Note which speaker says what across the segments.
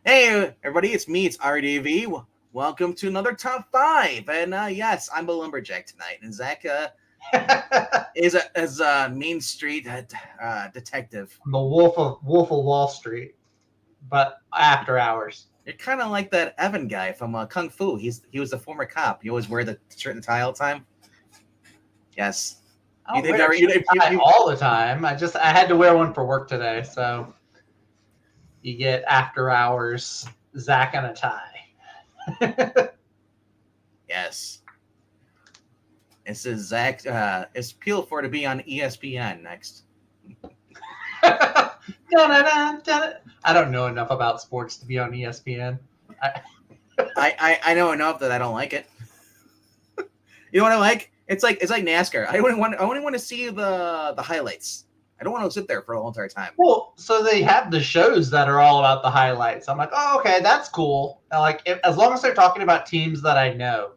Speaker 1: Hey, everybody, it's me, it's RDV. Welcome to another top five. And yes, I'm a lumberjack tonight. And Zach is a Main Street detective.
Speaker 2: The Wolf of Wall Street, but after hours.
Speaker 1: You're kind of like that Evan guy from Kung Fu. He was a former cop. You always wear the shirt and tie all the time. Yes.
Speaker 2: I don't wear a shirt and tie all the time. I had to wear one for work today, so you get after hours Zach and a tie.
Speaker 1: Yes. This is Zach. It's Peel for to be on ESPN next.
Speaker 2: I don't know enough about sports to be on ESPN.
Speaker 1: I know enough that I don't like it. You know what I like? It's like NASCAR. I only want to see the highlights. I don't want to sit there for a whole entire time.
Speaker 2: Well, so they have the shows that are all about the highlights. I'm like, oh, okay, that's cool. As long as they're talking about teams that I know.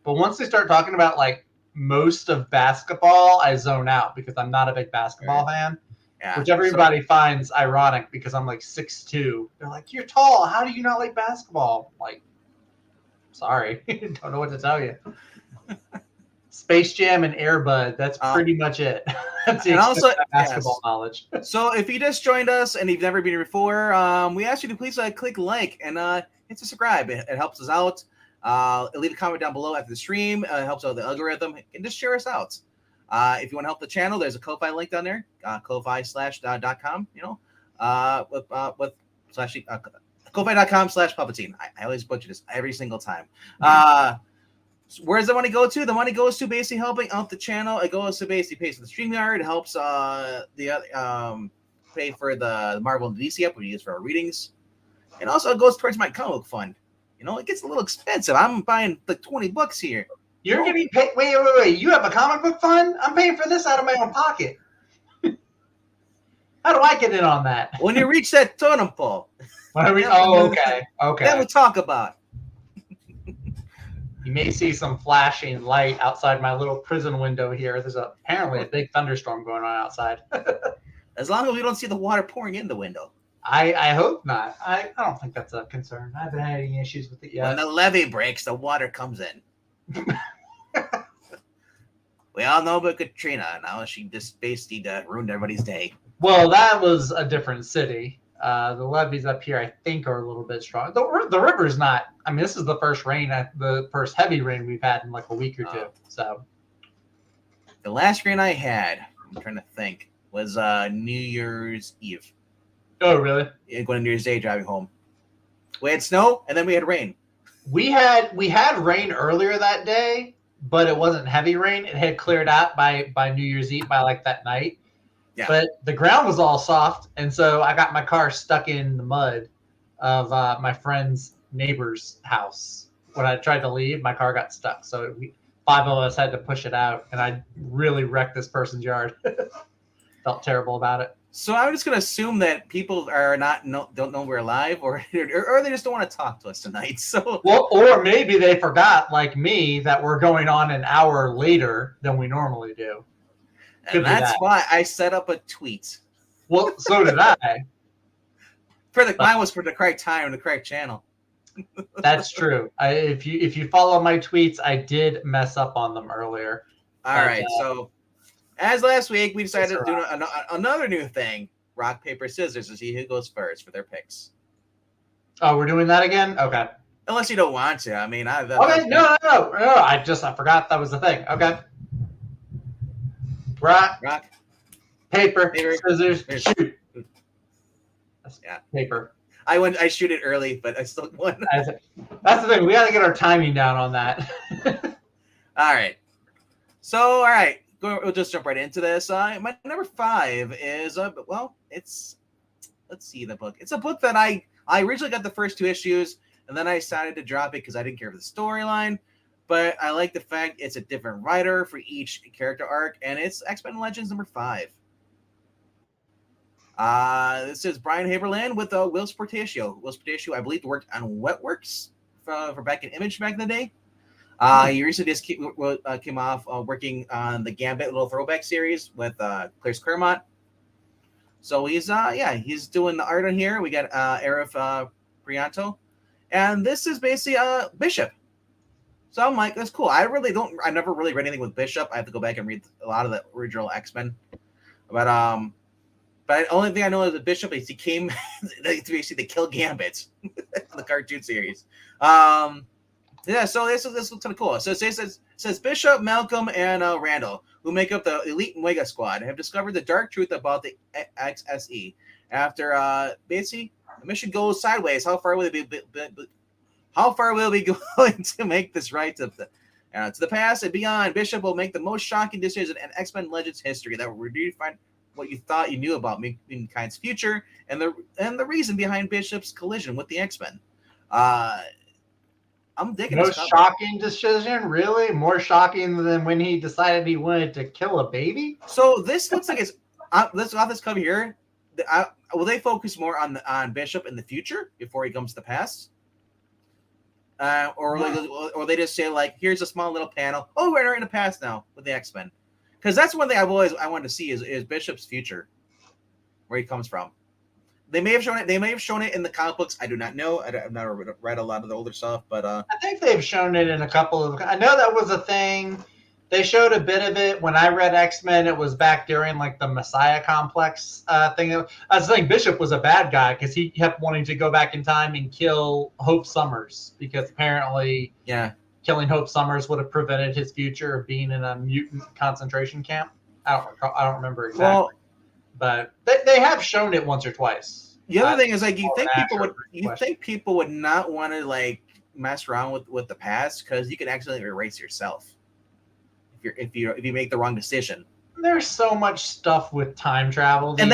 Speaker 2: But once they start talking about like most of basketball, I zone out because I'm not a big basketball fan. Yeah, which everybody finds ironic because I'm like 6'2". They're like, you're tall. How do you not like basketball? I'm like, sorry, don't know what to tell you. Space Jam and Air Bud. That's pretty much it. That's the basketball knowledge.
Speaker 1: So if you just joined us and you've never been here before, we ask you to please click like and hit subscribe. It helps us out. Leave a comment down below after the stream. It helps out the algorithm. And just share us out. If you want to help the channel, there's a Ko-Fi link down there. Ko-Fi.com. You know, with slash Ko-Fi.com/Palpatine. I always butcher this every single time. Where does the money go to? The money goes to basically helping out the channel. It goes to basically pay for the StreamYard. It helps pay for the Marvel and DC app we use for our readings. And also it goes towards my comic book fund. You know, it gets a little expensive. I'm buying like $20 here.
Speaker 2: You're getting paid. Wait. You have a comic book fund? I'm paying for this out of my own pocket. How do I get in on that?
Speaker 1: When you reach that totem pole.
Speaker 2: Okay.
Speaker 1: Then we'll talk about it.
Speaker 2: You may see some flashing light outside my little prison window here. There's apparently a big thunderstorm going on outside.
Speaker 1: As long as we don't see the water pouring in the window.
Speaker 2: I hope not. I don't think that's a concern. I haven't had any issues with it yet.
Speaker 1: When the levee breaks, the water comes in. We all know about Katrina. Now she just basically ruined everybody's day.
Speaker 2: Well, that was a different city. The levees up here, I think, are a little bit strong. The river's not. I mean, this is the first heavy rain we've had in like a week or two. So
Speaker 1: the last rain I had, I'm trying to think, was New Year's Eve.
Speaker 2: Oh, really?
Speaker 1: Going to New Year's Day, driving home. We had snow, and then we had rain.
Speaker 2: We had rain earlier that day, but it wasn't heavy rain. It had cleared out by New Year's Eve, by like that night. Yeah. But the ground was all soft, and so I got my car stuck in the mud of my friend's neighbor's house. When I tried to leave, my car got stuck. So 5 of us had to push it out, and I really wrecked this person's yard. Felt terrible about it.
Speaker 1: So I'm just going to assume that people are don't know we're alive, or they just don't want to talk to us tonight. So
Speaker 2: or maybe they forgot, like me, that we're going on an hour later than we normally do.
Speaker 1: And that's why I set up a tweet.
Speaker 2: Well, so did I.
Speaker 1: Mine was for the correct time and the correct channel.
Speaker 2: That's true. If you follow my tweets, I did mess up on them earlier.
Speaker 1: All right. So, as last week, we decided to do another new thing: rock, paper, scissors, to see who goes first for their picks.
Speaker 2: Oh, we're doing that again? Okay.
Speaker 1: Unless you don't want to. I mean,
Speaker 2: okay. No. I forgot that was the thing. Okay. Rock, paper, scissors, shoot.
Speaker 1: Yeah,
Speaker 2: paper.
Speaker 1: I shoot it early, but I still won.
Speaker 2: That's the thing. We got to get our timing down on that.
Speaker 1: All right. So, all right, we'll just jump right into this. My number 5 is let's see the book. It's a book that I originally got the first 2 issues, and then I decided to drop it because I didn't care for the storyline. But I like the fact it's a different writer for each character arc, and it's X-Men Legends number 5. This is Brian Haberland with Will Sportatio. Will Sportatio, I believe, worked on Wetworks for back in Image back in the day. He recently just came off working on the Gambit little throwback series with Chris Claremont. So he's doing the art on here. We got Arif Brianto, and this is basically Bishop. So I'm like, that's cool. I never really read anything with Bishop. I have to go back and read a lot of the original X-Men. But the only thing I know is that Bishop is he came to kill Gambit in the cartoon series. Yeah, so this looks kind of cool. So it says Bishop, Malcolm, and Randall, who make up the Elite Omega Squad, have discovered the dark truth about the XSE. After basically the mission goes sideways, how far will it be? How far will we be going to make this right to the past and beyond? Bishop will make the most shocking decision in X-Men Legends history that will redefine what you thought you knew about mankind's future and the reason behind Bishop's collision with the X-Men. I'm digging
Speaker 2: most shocking decision, really? More shocking than when he decided he wanted to kill a baby?
Speaker 1: So this looks like it's let's off this cover here. Will they focus more on Bishop in the future before he comes to the past? Or they just say like, here's a small little panel. Oh, we're in the past now with the X-Men, because that's one thing I wanted to see is Bishop's future, where he comes from. They may have shown it. They may have shown it in the comic books. I do not know. I've never read a lot of the older stuff, but
Speaker 2: I think they've shown it in a couple of. I know that was a thing. They showed a bit of it when I read X-Men. It was back during like the Messiah Complex thing. I was saying Bishop was a bad guy because he kept wanting to go back in time and kill Hope Summers because apparently, killing Hope Summers would have prevented his future of being in a mutant concentration camp. I don't remember exactly. Well, but they have shown it once or twice.
Speaker 1: The other thing is like you think people would not want to like mess around with the past because you can accidentally erase yourself if you make the wrong decision.
Speaker 2: There's so much stuff with time travel,
Speaker 1: and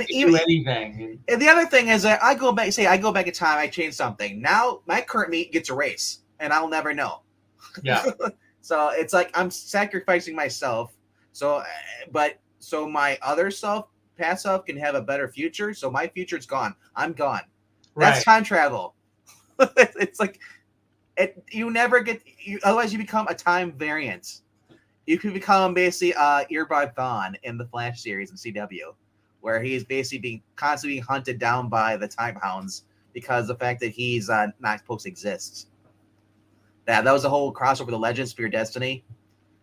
Speaker 1: even
Speaker 2: do anything.
Speaker 1: And the other thing is that I go back in time, I change something. Now my current me gets erased, and I'll never know.
Speaker 2: Yeah.
Speaker 1: So it's like I'm sacrificing myself. So my other self, past self, can have a better future. So my future's gone. I'm gone. That's time travel. It's like you never get. Otherwise, you become a time variant. You could become basically Earbud Thawne in the Flash series in CW, where he's basically constantly being hunted down by the Time Hounds because of the fact that he's not supposed to exist. That was a whole crossover the Legends for Your Destiny,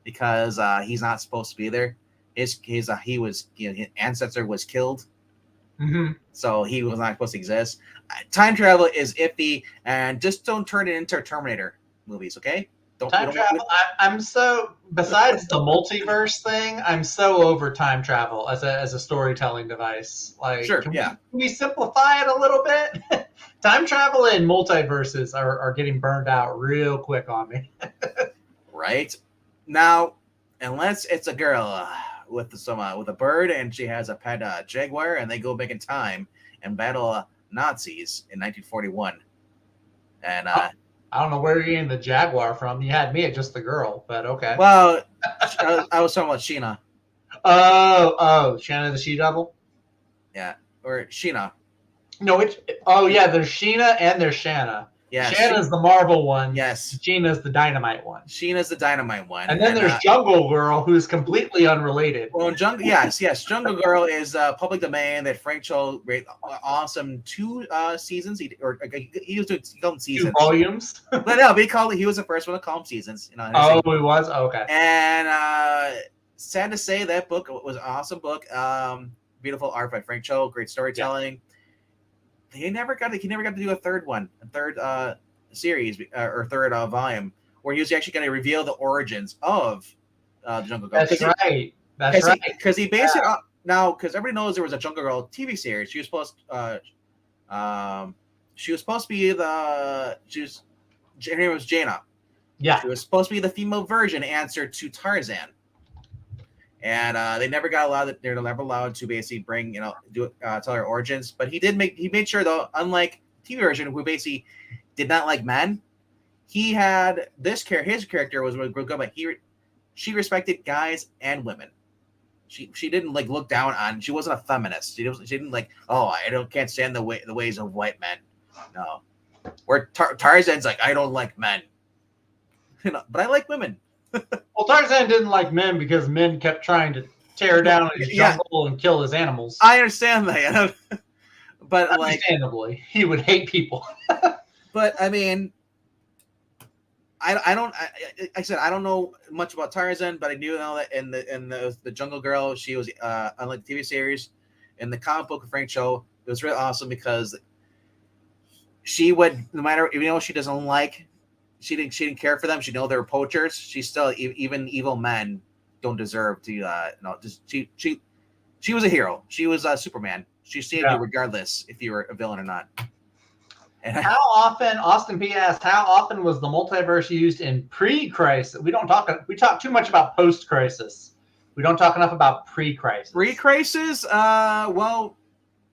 Speaker 1: because he's not supposed to be there. His ancestor was killed, so he was not supposed to exist. Time travel is iffy, and just don't turn it into Terminator movies, okay?
Speaker 2: Time travel. I'm so besides the multiverse thing, I'm so over time travel as a storytelling device. Like, can we simplify it a little bit? Time travel and multiverses are getting burned out real quick on me.
Speaker 1: Right now, unless it's a girl with a bird and she has a pet jaguar, and they go back in time and battle Nazis in 1941, and
Speaker 2: I don't know where you're getting the jaguar from. You had me at just the girl, but okay.
Speaker 1: Well, I was talking about Sheena.
Speaker 2: Oh, Shanna the She-Devil?
Speaker 1: Yeah, or Sheena.
Speaker 2: No, there's Sheena and there's Shanna.
Speaker 1: Yeah,
Speaker 2: Shanna's the Marvel one.
Speaker 1: Yes.
Speaker 2: Sheena's the Dynamite one.
Speaker 1: Sheena's the Dynamite one.
Speaker 2: And then there's Jungle Girl, who's completely unrelated.
Speaker 1: Well, yes. Jungle Girl is public domain that Frank Cho rated awesome 2 seasons. He called them seasons.
Speaker 2: 2 volumes?
Speaker 1: But no, he was the first one to call them seasons.
Speaker 2: He was? Oh, okay.
Speaker 1: And sad to say, that book was an awesome book. Beautiful art by Frank Cho, great storytelling. Yeah. He never got to do a third series or third volume where he was actually going to reveal the origins of the Jungle Girl.
Speaker 2: That's right.
Speaker 1: Because he based it on now, because everybody knows there was a Jungle Girl TV series. She was supposed to be her name was Jaina.
Speaker 2: Yeah.
Speaker 1: She was supposed to be the female version answer to Tarzan. And they never got allowed. They're never allowed to basically bring, tell her origins. But he made sure though, unlike TV version, who basically did not like men, he had his character was good, but she respected guys and women. She didn't like look down on. She wasn't a feminist. She didn't like, can't stand the ways of white men. No, where Tarzan's like, I don't like men, but I like women.
Speaker 2: Well, Tarzan didn't like men because men kept trying to tear down his jungle and kill his animals.
Speaker 1: I understand that, But like,
Speaker 2: understandably, he would hate people.
Speaker 1: but I mean, I don't. Like I said, I don't know much about Tarzan, but I do know that in the Jungle Girl, she was unlike the TV series, in the comic book of Frank Cho, it was really awesome because she would, no matter, even though she doesn't like, she didn't care for them. She know they were poachers. She still, even evil men don't deserve to just she was a hero. She was Superman. She saved you regardless if you were a villain or not. And
Speaker 2: how often, Austin P asked, how often was the multiverse used in pre-crisis? We talk too much about post-crisis. We don't talk enough about pre-crisis.
Speaker 1: Pre-crisis, well,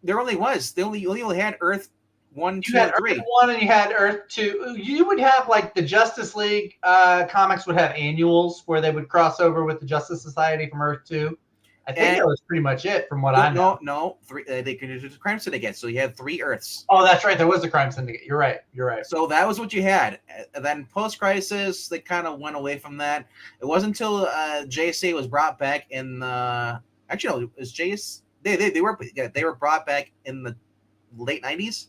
Speaker 1: there only was. They only had Earth 1, 2, and 3.
Speaker 2: Earth 1 and you had Earth 2. You would have, like, the Justice League comics would have annuals where they would cross over with the Justice Society from Earth 2. I think that was pretty much it from what I know.
Speaker 1: No, 3. They could do the Crime Syndicate, so you had 3 Earths.
Speaker 2: Oh, that's right. There was the Crime Syndicate. You're right.
Speaker 1: So that was what you had. And then post-crisis, they kind of went away from that. It wasn't until JSA was brought back in the... Actually, no, it was JSA... They were brought back in the late 90s,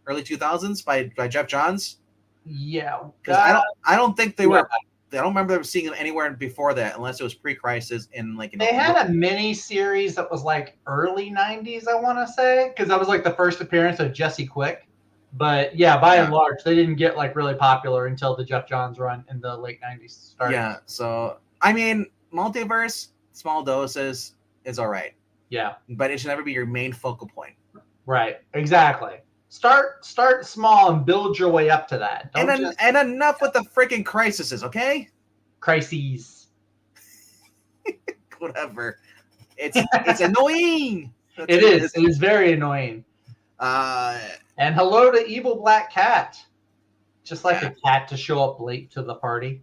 Speaker 1: early 2000s by Jeff Johns.
Speaker 2: Yeah.
Speaker 1: Because I don't think they were... I don't remember seeing them anywhere before that, unless it was pre-crisis in like.
Speaker 2: They had a mini series that was like early '90s, I want to say, because that was like the first appearance of Jesse Quick. But yeah, by and large, they didn't get like really popular until the Jeff Johns run in the late '90s started.
Speaker 1: Yeah, so I mean, multiverse, small doses is all right.
Speaker 2: Yeah,
Speaker 1: but it should never be your main focal point.
Speaker 2: Right. Exactly. Start small and build your way up to that.
Speaker 1: And enough with the freaking crises, okay?
Speaker 2: Crises.
Speaker 1: Whatever. It's annoying.
Speaker 2: It is. It is very annoying. And hello to Evil Black Cat. Just like a cat to show up late to the party.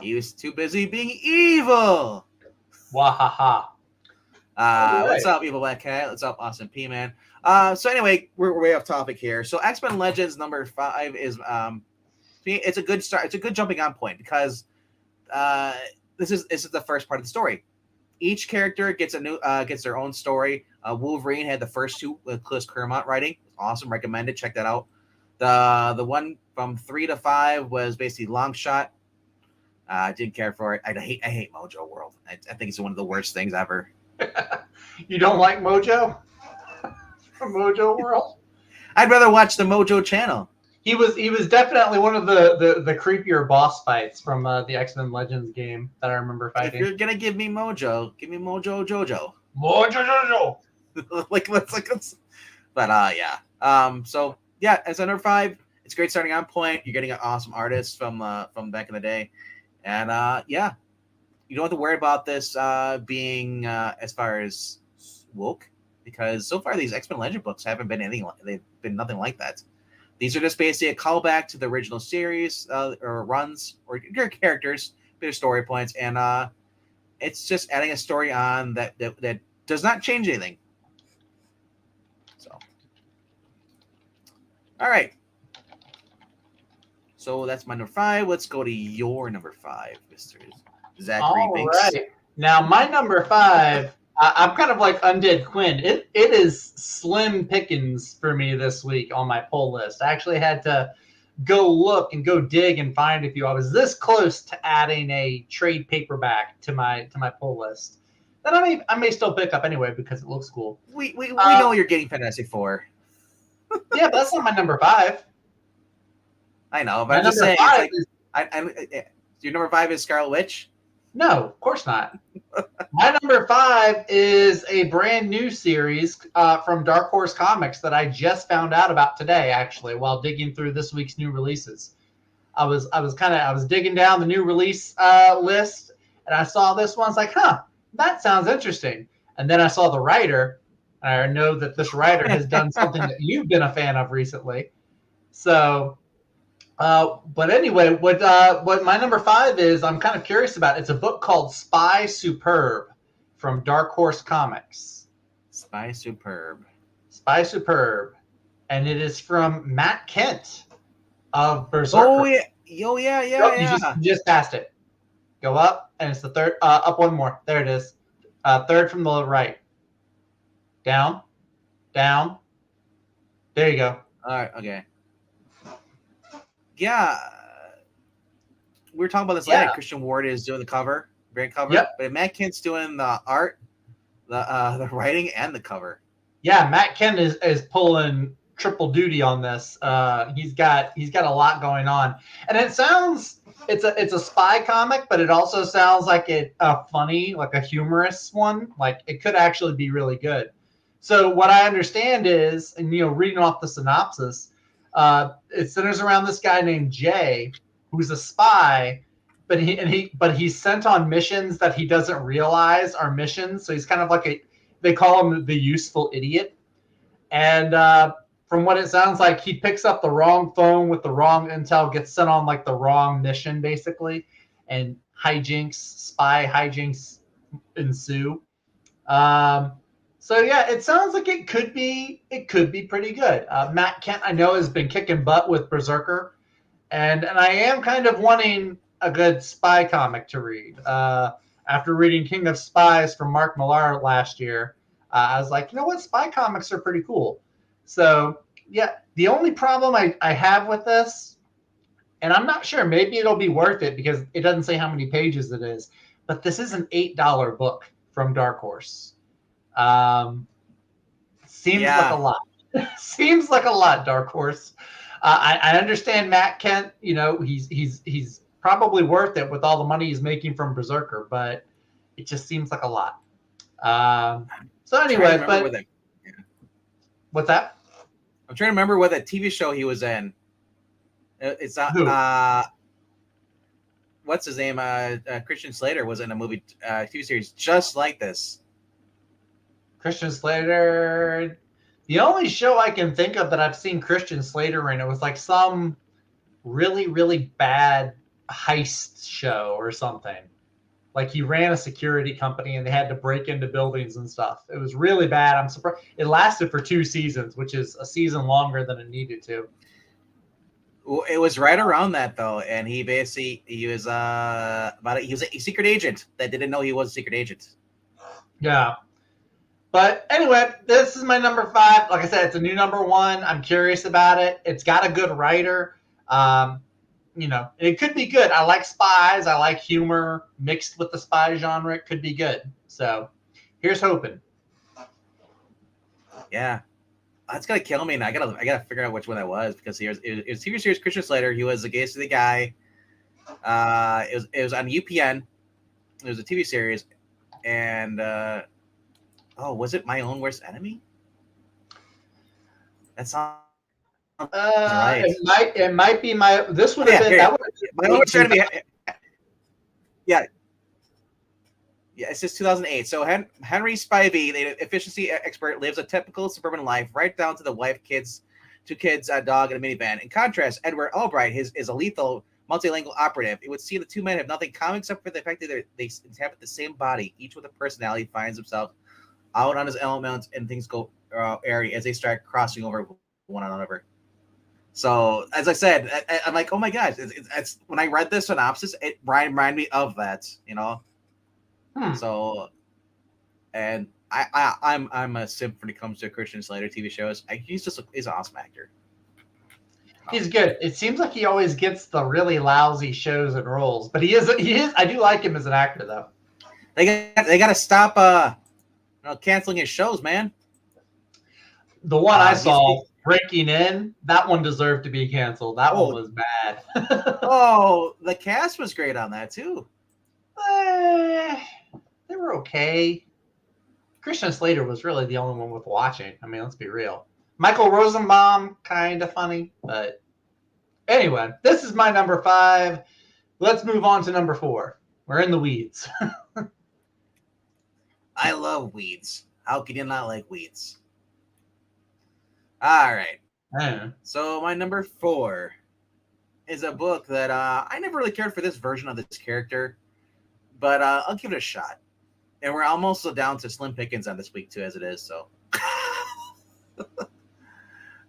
Speaker 1: He was too busy being evil.
Speaker 2: Wahaha.
Speaker 1: What's up, Evil Black Cat? What's up, Austin P, man? So anyway, we're way off topic here. So X-Men Legends number 5 is it's a good start. It's a good jumping on point because this is the first part of the story. Each character gets gets their own story. Wolverine had the first 2 with Chris Claremont writing. Awesome, recommended. Check that out. The one from 3 to 5 was basically Longshot. Didn't care for it. I hate Mojo World. I think it's one of the worst things ever.
Speaker 2: You don't like Mojo? Mojo World?
Speaker 1: I'd rather watch the Mojo channel.
Speaker 2: He was definitely one of the creepier boss fights from the X-Men Legends game that I remember fighting.
Speaker 1: If you're gonna give me Mojo, give me Mojo Jojo.
Speaker 2: Mojo Jojo.
Speaker 1: But yeah. So yeah, as number 5, it's great starting on point. You're getting an awesome artist from back in the day, and yeah, you don't have to worry about this being as far as woke, because so far these X-Men Legend books haven't been anything. They've been nothing like that. These are just basically a callback to the original series or runs or your characters, bit of story points, and it's just adding a story on that does not change anything. So, all right. So that's my number 5. Let's go to your number 5, Mr. Zachary Binks.
Speaker 2: All right. Now my number 5. I'm kind of like Undead Quinn. It is slim pickings for me this week on my pull list. I actually had to go look and go dig and find a few. I was this close to adding a trade paperback to my pull list that I may still pick up anyway because it looks cool.
Speaker 1: We know you're getting Fantastic Four.
Speaker 2: Yeah, but that's not my number 5.
Speaker 1: I know, but I'm just saying. Your number 5 is Scarlet Witch?
Speaker 2: No, of course not. My number 5 is a brand new series from Dark Horse Comics that I just found out about today, actually, while digging through this week's new releases. I was digging down the new release list, and I saw this one. I was like, that sounds interesting. And then I saw the writer, and I know that this writer has done something that you've been a fan of recently. So. But anyway, what my number 5 is, I'm kind of curious about. It's a book called Spy Superb from Dark Horse Comics.
Speaker 1: Spy Superb,
Speaker 2: and it is from Matt Kent of Berserker.
Speaker 1: Oh yeah, yeah.
Speaker 2: You just passed it. Go up, and it's the third. Up one more. There it is. Third from the right. Down. Down. There you go.
Speaker 1: All right, okay. Yeah, we were talking about this later.
Speaker 2: Yeah.
Speaker 1: Christian Ward is doing the cover, variant cover,
Speaker 2: Yep.
Speaker 1: but Matt Kent's doing the art, the writing, and the cover.
Speaker 2: Yeah, Matt Kent is pulling triple duty on this. He's got a lot going on, and it sounds it's a spy comic, but it also sounds like a funny, like a humorous one. Like it could actually be really good. So what I understand is, and reading off the synopsis, it centers around this guy named Jay, who's a spy, but he's sent on missions that he doesn't realize are missions. So he's kind of like they call him the useful idiot. And from what it sounds like, he picks up the wrong phone with the wrong intel, gets sent on like the wrong mission, basically, and spy hijinks ensue. So yeah, it sounds like it could be pretty good. Matt Kent, I know, has been kicking butt with Berserker, and I am kind of wanting a good spy comic to read. After reading King of Spies from Mark Millar last year, I was like, you know what, spy comics are pretty cool. So yeah, the only problem I have with this, and I'm not sure, maybe it'll be worth it because it doesn't say how many pages it is, but this is an $8 book from Dark Horse. Seems like a lot. Seems like a lot, Dark Horse. I understand Matt Kent. He's probably worth it with all the money he's making from Berserker, but it just seems like a lot. So anyway, what's that?
Speaker 1: I'm trying to remember what that TV show he was in. It's not. What's his name? Christian Slater was in a movie, TV series just like this.
Speaker 2: Christian Slater. The only show I can think of that I've seen Christian Slater in, it was like some really, really bad heist show or something. Like he ran a security company and they had to break into buildings and stuff. It was really bad. I'm surprised. It lasted for 2 seasons, which is a season longer than it needed to.
Speaker 1: Well, it was right around that though, and he was he was a secret agent that didn't know he was a secret agent.
Speaker 2: Yeah. But anyway, this is my number 5. Like I said, it's a new number 1. I'm curious about it. It's got a good writer. It could be good. I like spies. I like humor mixed with the spy genre. It could be good. So here's hoping.
Speaker 1: Yeah. That's gonna kill me, and I gotta figure out which one that was because it was TV series Christian Slater. He was the gay city guy. It was on UPN. It was a TV series, and was it My Own Worst Enemy? That's not right.
Speaker 2: It might be my. This would have been that.
Speaker 1: My Own Worst Enemy. Yeah. Yeah, it's just 2008. So Henry Spivey, the efficiency expert, lives a typical suburban life, right down to the wife, two kids, a dog, and a minivan. In contrast, Edward Albright is a lethal, multilingual operative. It would seem the two men have nothing common except for the fact that they inhabit the same body. Each with a personality finds himself out on his element, and things go airy as they start crossing over one another. So, as I said, I'm like, oh my gosh! It's when I read this synopsis, it reminded me of that, So, and I'm a simp when it comes to Christian Slater TV shows. He's an awesome actor.
Speaker 2: He's good. It seems like he always gets the really lousy shows and roles, but he is. I do like him as an actor, though.
Speaker 1: They got to stop canceling his shows, man.
Speaker 2: The one I saw, Breaking In, that one deserved to be canceled. That one was bad.
Speaker 1: The cast was great on that too.
Speaker 2: They were okay. Christian Slater was really the only one worth watching. I mean, let's be real. Michael Rosenbaum, kind of funny, but anyway, this is my number 5. Let's move on to number 4. We're in the weeds.
Speaker 1: I love weeds. How can you not like weeds? All right. So my number 4 is a book that I never really cared for this version of this character, but I'll give it a shot. And we're almost down to slim pickings on this week too, as it is. So,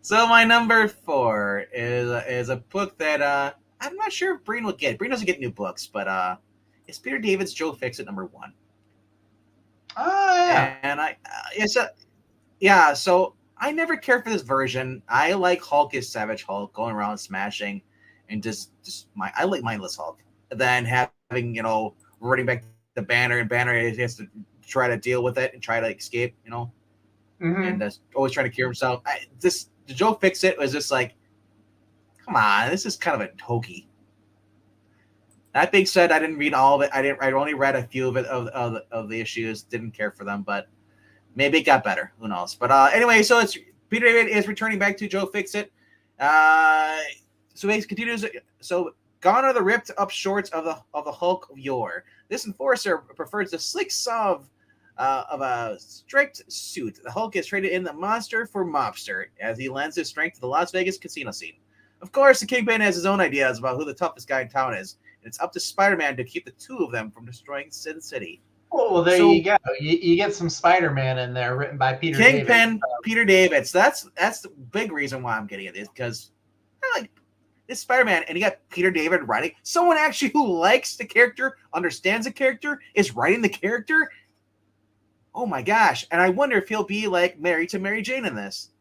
Speaker 1: so my number 4 is a book that I'm not sure if Breen will get. Breen doesn't get new books, but it's Peter David's Joe Fixit number 1.
Speaker 2: Oh yeah.
Speaker 1: And So I never cared for this version. I like Hulk as Savage Hulk, going around smashing, and I like mindless Hulk. Then having running back the Banner, and Banner has to try to deal with it and try to escape, and always trying to cure himself. The Joe Fixit was just like, come on, this is kind of a hokey. That being said, I didn't read all of it. I only read a few of it of the issues. Didn't care for them, but maybe it got better. Who knows? But anyway, so it's Peter David is returning back to Joe Fixit. So he continues. So gone are the ripped up shorts of the Hulk of yore. This enforcer prefers the slick sov of a strict suit. The Hulk is traded in the monster for mobster as he lends his strength to the Las Vegas casino scene. Of course, the Kingpin has his own ideas about who the toughest guy in town is. It's up to Spider-Man to keep the two of them from destroying Sin City.
Speaker 2: Oh, well, there you go. You get some Spider-Man in there, written by Peter
Speaker 1: Kingpin,
Speaker 2: David.
Speaker 1: Peter David. So that's the big reason why I'm getting it, is because I like this Spider-Man, and you got Peter David writing. Someone actually who likes the character, understands the character, is writing the character. Oh my gosh! And I wonder if he'll be like married to Mary Jane in this.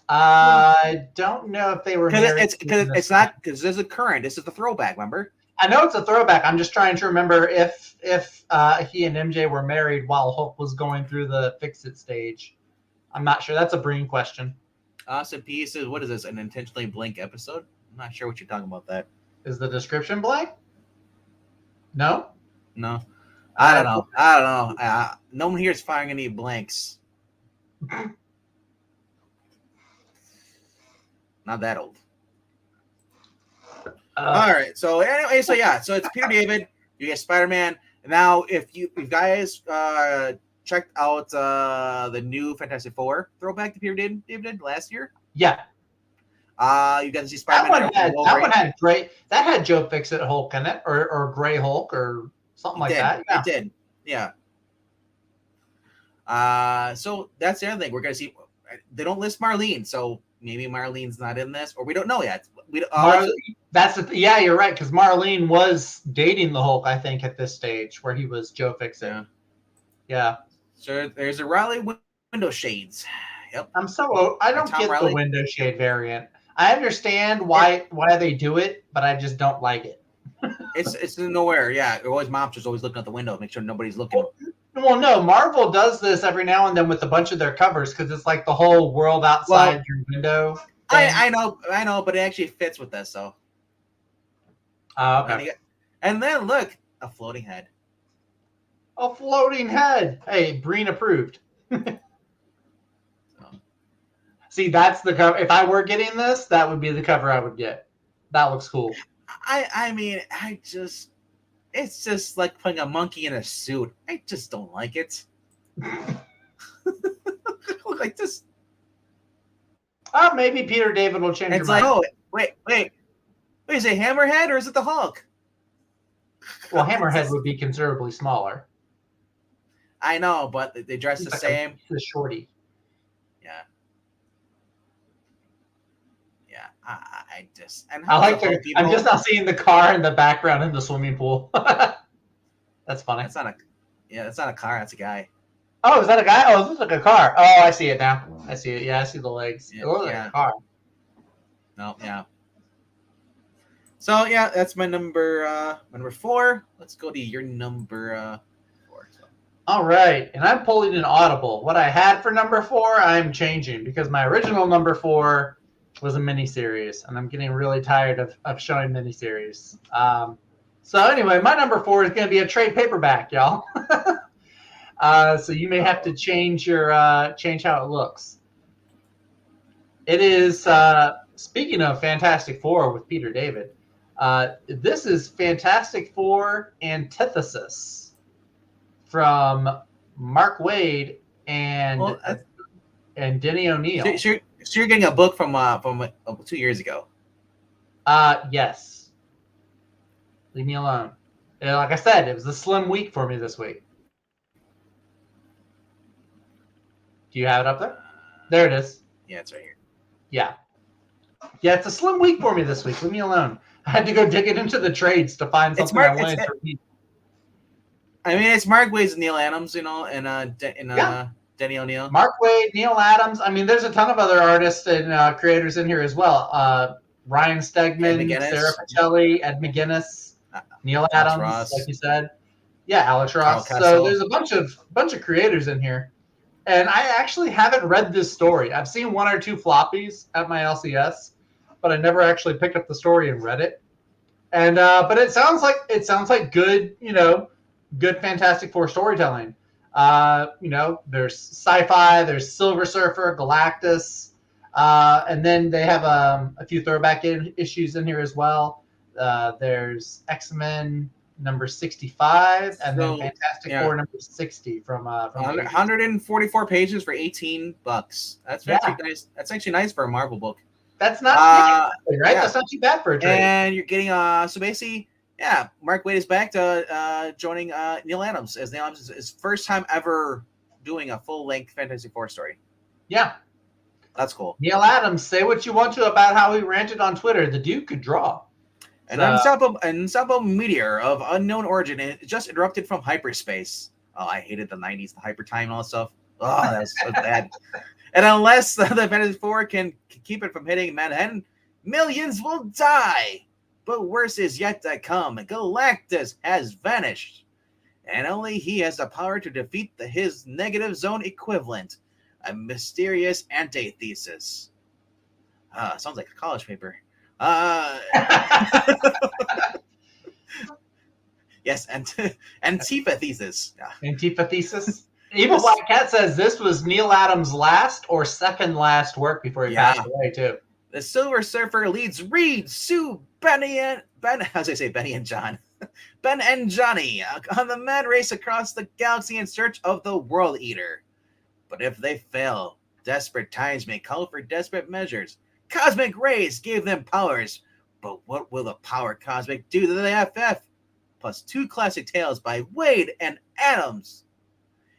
Speaker 2: I don't know if they were
Speaker 1: because it's not, because this is a current. This is the throwback. Remember?
Speaker 2: I know it's a throwback. I'm just trying to remember if he and MJ were married while Hulk was going through the Fix-It stage. I'm not sure. That's a Breen question.
Speaker 1: Austin P says, "What is this? An intentionally blank episode?" I'm not sure what you're talking about. That
Speaker 2: is the description blank? No.
Speaker 1: I don't know. No one here is firing any blanks. Not that old. All right. So anyway, so it's Peter David. You get Spider-Man. Now, if you guys checked out the new Fantastic Four throwback that Peter David did last year,
Speaker 2: yeah.
Speaker 1: You got to see Spider-Man.
Speaker 2: That one had great. That had Joe Fixit Hulk in it, or Gray Hulk, or something like that.
Speaker 1: Yeah. It did. Yeah. So that's the other thing. We're gonna see. They don't list Marlene, so maybe Marlene's not in this, or we don't know yet.
Speaker 2: You're right, because Marlene was dating the Hulk, I think, at this stage where he was Joe Fixit. Yeah.
Speaker 1: So there's a Riley window shades. Yep.
Speaker 2: I don't get
Speaker 1: Riley.
Speaker 2: The window shade variant. I understand why they do it, but I just don't like it.
Speaker 1: It's nowhere. Yeah, always mobsters always looking out the window, make sure nobody's looking.
Speaker 2: Well, no, Marvel does this every now and then with a bunch of their covers because it's like the whole world outside your window.
Speaker 1: I know, but it actually fits with this, so.
Speaker 2: Okay.
Speaker 1: And then look, a floating head.
Speaker 2: A floating head. Hey, Breen approved. See, that's the cover. If I were getting this, that would be the cover I would get. That looks cool.
Speaker 1: I mean, it's just like putting a monkey in a suit. I just don't like it. Like this.
Speaker 2: Maybe Peter David will change.
Speaker 1: It's like, oh, wait, is it Hammerhead or is it the Hulk?
Speaker 2: Well, Hammerhead would be considerably smaller.
Speaker 1: I know, but they dress the same.
Speaker 2: He's a shorty.
Speaker 1: Yeah. I just. And
Speaker 2: I like I'm just not seeing the car in the background in the swimming pool. That's funny.
Speaker 1: That's not a car. That's a guy.
Speaker 2: Oh, is that a guy? Oh, it looks like a car. Oh, I see it now. I see it. Yeah, I see the legs.
Speaker 1: Yeah,
Speaker 2: it looks like a car.
Speaker 1: No, yeah. So yeah, that's my number 4. Let's go to your number 4. So.
Speaker 2: All right, and I'm pulling an audible. What I had for number 4, I'm changing because my original number 4 was a miniseries, and I'm getting really tired of showing miniseries. So anyway, my number 4 is going to be a trade paperback, y'all. So you may have to change how it looks. It is speaking of Fantastic Four with Peter David. This is Fantastic Four Antithesis from Mark Waid and Denny O'Neil.
Speaker 1: So you're getting a book from 2 years ago.
Speaker 2: Yes. Leave me alone. Like I said, it was a slim week for me this week. Do you have it up there? There it is.
Speaker 1: Yeah, it's right here.
Speaker 2: Yeah, it's a slim week for me this week. Leave me alone. I had to go digging into the trades to find something I wanted to read.
Speaker 1: I mean, it's Mark Waid and Neil Adams, and Denny O'Neil.
Speaker 2: Mark Waid, Neil Adams. I mean, there's a ton of other artists and creators in here as well. Ryan Stegman, Sarah Pichelli, Ed McGuinness, Neil Adams,
Speaker 1: Ross.
Speaker 2: like you said. Yeah, Alex Ross.
Speaker 1: Carl
Speaker 2: So
Speaker 1: Kessel.
Speaker 2: there's a bunch of creators in here. And I actually haven't read this story. I've seen one or two floppies at my LCS, but I never actually picked up the story and read it. And but it sounds like good, good Fantastic Four storytelling. There's sci-fi, there's Silver Surfer, Galactus, and then they have a few throwback issues in here as well. There's X-Men number 65, and then Fantastic Four number 60 from
Speaker 1: 144 pages for $18. That's actually nice. That's actually nice for a Marvel book.
Speaker 2: That's not right. Yeah. That's not too bad for a trade.
Speaker 1: And you're getting so basically, Mark Waid is back to joining Neil Adams as Neil Adams is first time ever doing a full length Fantastic Four story.
Speaker 2: Yeah,
Speaker 1: that's cool.
Speaker 2: Neil Adams, say what you want to about how he ranted on Twitter. The dude could draw.
Speaker 1: An unstoppable meteor of unknown origin just erupted from hyperspace. Oh, I hated the 90s, the hyper time and all that stuff. Oh, that's so bad. And unless the Fantastic Four can keep it from hitting Manhattan, millions will die. But worse is yet to come. Galactus has vanished. And only he has the power to defeat his negative zone equivalent, a mysterious antithesis. Sounds like a college paper. Yes, antithesis.
Speaker 2: Antithesis. Evil Black Cat says this was Neil Adams' last or second last work before he passed away, too.
Speaker 1: The Silver Surfer leads Reed, Sue, Benny and John. Ben and Johnny on the mad race across the galaxy in search of the World Eater. But if they fail, desperate times may call for desperate measures. Cosmic rays gave them powers, but what will the power Cosmic do to the FF? Plus 2 classic tales by Waid and Adams.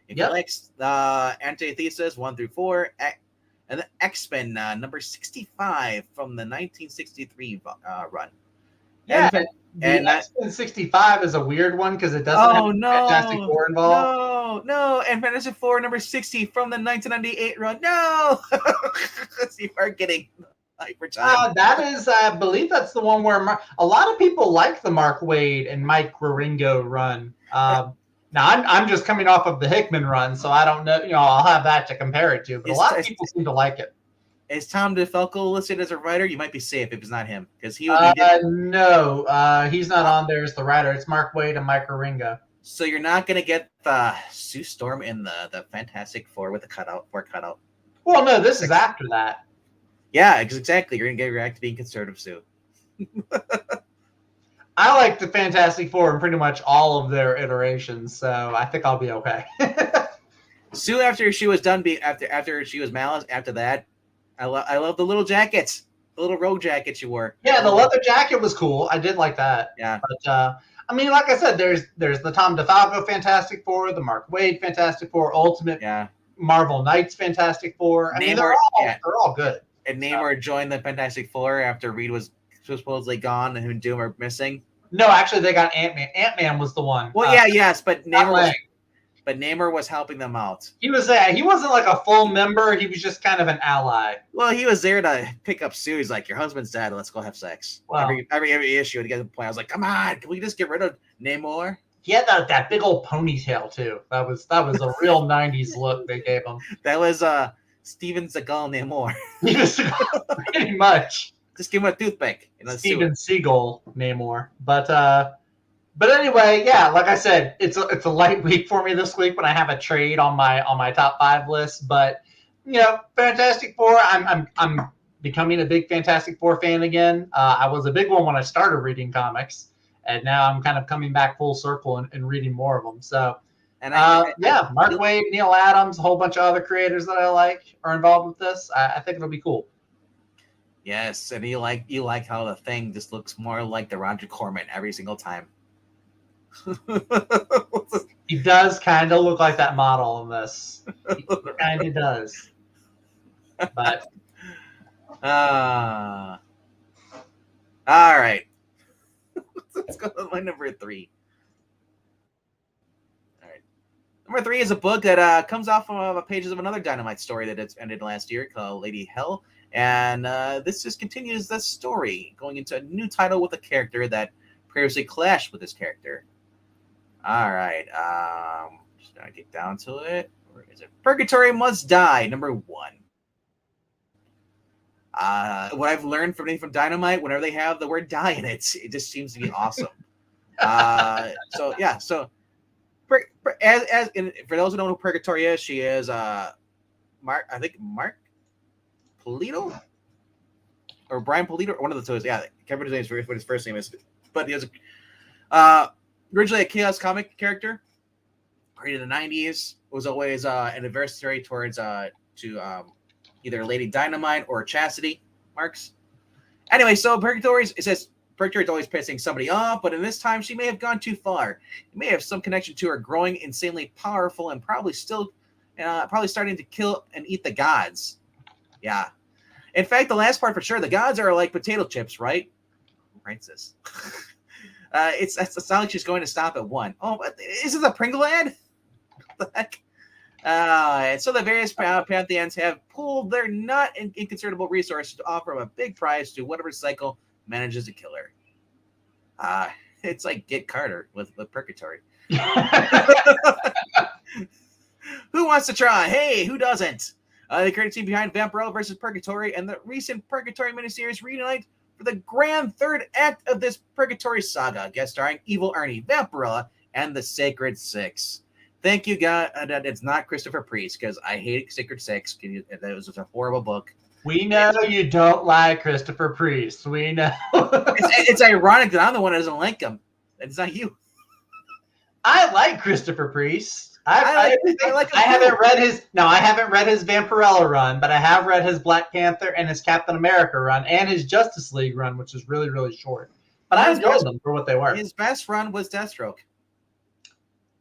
Speaker 1: It collects the Antithesis 1 through 4 and the X-Men number 65 from the 1963 run.
Speaker 2: Yeah, and X-Men 65 is a weird one because it doesn't have Fantastic Four involved.
Speaker 1: No, and Fantastic Four number 60 from the 1998 run. No, you are getting hyper time.
Speaker 2: That is, I believe that's the one where a lot of people like the Mark Waid and Mike Wieringo run. Now, I'm just coming off of the Hickman run, so I don't know. I'll have that to compare it to. But a lot of people seem to like it.
Speaker 1: Is Tom DeFalco listed as a writer? You might be safe if it's not him, because he.
Speaker 2: No, he's not on there as the writer. It's Mark Waid and Mike Wieringo.
Speaker 1: So you're not going to get the Sue Storm in the Fantastic Four with the cutout.
Speaker 2: Well, no, this is after that.
Speaker 1: Yeah, exactly. You're going to get back to being conservative, Sue.
Speaker 2: I like the Fantastic Four in pretty much all of their iterations, so I think I'll be okay.
Speaker 1: Sue, after she was done, after she was Malice, after that, I love the little jackets, the little rogue jackets you wore.
Speaker 2: Yeah, the leather jacket was cool. I did like that.
Speaker 1: Yeah,
Speaker 2: but I mean, like I said, there's the Tom DeFalco Fantastic Four, the Mark Waid Fantastic Four, Ultimate Marvel Knights Fantastic Four. I mean, they're all good.
Speaker 1: And Namor joined the Fantastic Four after Reed was supposedly gone and Doom are missing.
Speaker 2: No, actually, they got Ant-Man. Ant-Man was the one.
Speaker 1: Well, yes, but Namor was helping them out.
Speaker 2: He was there. He wasn't like a full member. He was just kind of an ally.
Speaker 1: Well, he was there to pick up Sue. He's like, your husband's dead. Let's go have sex. Well, every issue, and he gets to the point. I was like, come on, can we just get rid of Namor?
Speaker 2: He had that big old ponytail too. That was a real '90s look they gave him.
Speaker 1: That was Steven Seagal Namor.
Speaker 2: Pretty much.
Speaker 1: Just give him a toothpick.
Speaker 2: Steven Seagal Namor. But anyway, yeah, like I said, it's a light week for me this week when I have a trade on my top 5 list. But Fantastic Four, I'm becoming a big Fantastic Four fan again. I was a big one when I started reading comics, and now I'm kind of coming back full circle and reading more of them. So, Mark Waid, Neil Adams, a whole bunch of other creators that I like are involved with this. I think it'll be cool.
Speaker 1: Yes, and you like how the Thing just looks more like the Roger Corman every single time.
Speaker 2: He does kind of look like that model in this. He kind of does. But
Speaker 1: all right. Let's go to my number 3. All right. Number 3 is a book that comes off of pages of another Dynamite story that it's ended last year called Lady Hell. And this just continues the story, going into a new title with a character that previously clashed with this character. All right. Just going to get down to it. Where is it? Purgatory Must Die, number 1. What I've learned from Dynamite, whenever they have the word die in it, it just seems to be awesome. So for those who don't know who Purgatory is, she is Mark Polito or Brian Polito, or one of the two. Yeah, I can't remember his name, what his first name is, but he was originally a Chaos comic character. Created in the 90s, was always an adversary towards to either Lady Dynamite or Chastity Marks. Anyway, so Purgatory is always pissing somebody off, but in this time she may have gone too far. It may have some connection to her growing insanely powerful and probably starting to kill and eat the gods. Yeah. In fact, the last part for sure, the gods are like potato chips, right? Who writes this? It's not like she's going to stop at 1. Oh, but is this a Pringle ad? What the heck? And so the various pantheons have pooled their not inconsiderable resources to offer a big prize to whatever cycle manages to kill her. It's like Get Carter with Purgatory. Who wants to try? Hey, who doesn't? The creative team behind Vampirella versus Purgatory and the recent Purgatory miniseries reunite for the grand third act of this Purgatory saga, guest starring Evil Ernie, Vampirella, and the Sacred Six. Thank you, God, that it's not Christopher Priest, because I hate Sacred Six. That was just a horrible book.
Speaker 2: We know you don't like Christopher Priest. We know.
Speaker 1: It's ironic that I'm the one that doesn't like him. It's not you.
Speaker 2: I like Christopher Priest. I
Speaker 1: haven't
Speaker 2: read his Vampirella run, but I have read his Black Panther and his Captain America run and his Justice League run, which is really, really short. But I enjoyed them for what they were.
Speaker 1: His best run was Deathstroke.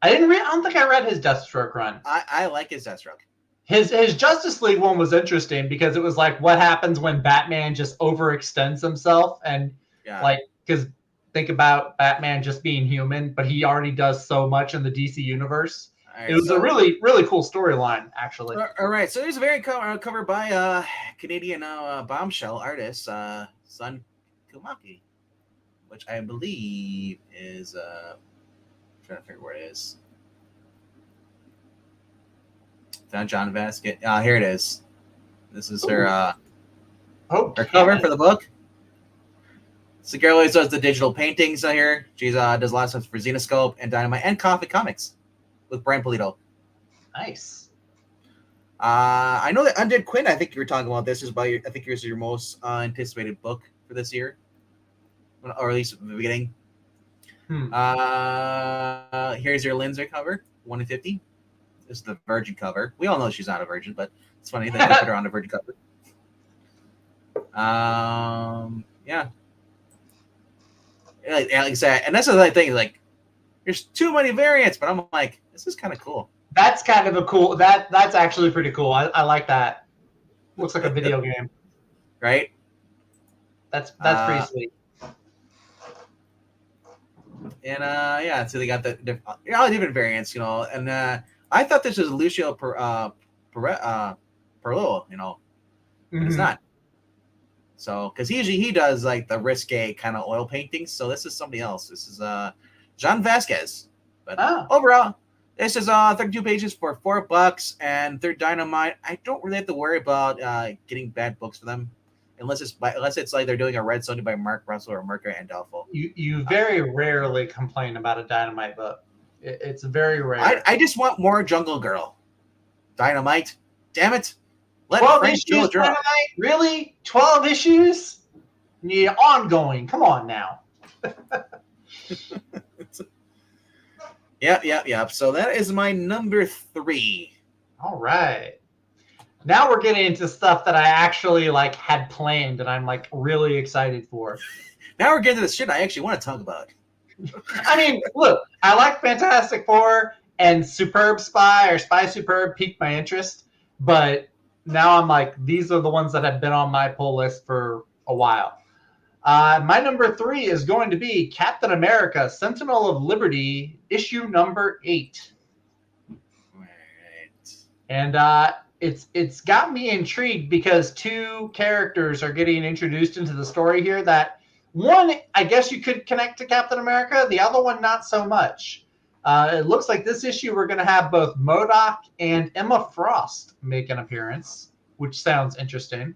Speaker 2: I don't think I read his Deathstroke run.
Speaker 1: I like his Deathstroke.
Speaker 2: His Justice League one was interesting because it was like what happens when Batman just overextends himself and because think about Batman just being human, but he already does so much in the DC universe. Right, it was a really, really cool storyline, actually.
Speaker 1: All right, so there's a very cover by Canadian bombshell artist Sun Kumaki, which I believe is I'm trying to figure where it is. Found John Vasquez. Here it is. This is her her cover for the book. So girl always does the digital paintings here. She does a lot of stuff for Xenoscope and Dynamite and Coffee Comics with Brian Polito.
Speaker 2: Nice.
Speaker 1: I know that Undead Quinn, I think you were talking about this, I think yours is your most anticipated book for this year. Or at least at the beginning. Here's your Lindsay cover, 1 in 50. This is the Virgin cover. We all know she's not a virgin, but it's funny they put her on the Virgin cover. Yeah. Like I said, and that's the thing. Like, there's too many variants, but I'm like, this is kind of cool.
Speaker 2: That's kind of a cool. That's actually pretty cool. I like that. Looks like a video game,
Speaker 1: right?
Speaker 2: That's pretty sweet.
Speaker 1: And so they got all the different variants, and I thought this was Lucio Perlo, but it's not. So, because he does like the risque kind of oil paintings, so this is somebody else. This is John Vasquez. But overall, this is 32 pages for $4, and they're Dynamite. I don't really have to worry about getting bad books for them, unless it's like they're doing a Red Sonja by Mark Russell or Mirka Andolfo. You
Speaker 2: very rarely complain about a Dynamite book. It's very rare.
Speaker 1: I just want more Jungle Girl. Dynamite. Damn it. Let
Speaker 2: 12 issues, Dynamite? Really? 12 issues? Yeah, ongoing. Come on now.
Speaker 1: Yep. So that is my number 3.
Speaker 2: All right. Now we're getting into stuff that I actually had planned and I'm really excited for.
Speaker 1: Now we're getting to the shit I actually want to talk about.
Speaker 2: I mean, look, I like Fantastic Four and Superb Spy or Spy Superb piqued my interest, but now I'm like, these are the ones that have been on my pull list for a while. My number 3 is going to be Captain America, Sentinel of Liberty, issue number 8. And it's got me intrigued because two characters are getting introduced into the story here that one, I guess you could connect to Captain America, the other one not so much. It looks like this issue we're going to have both MODOK and Emma Frost make an appearance, which sounds interesting.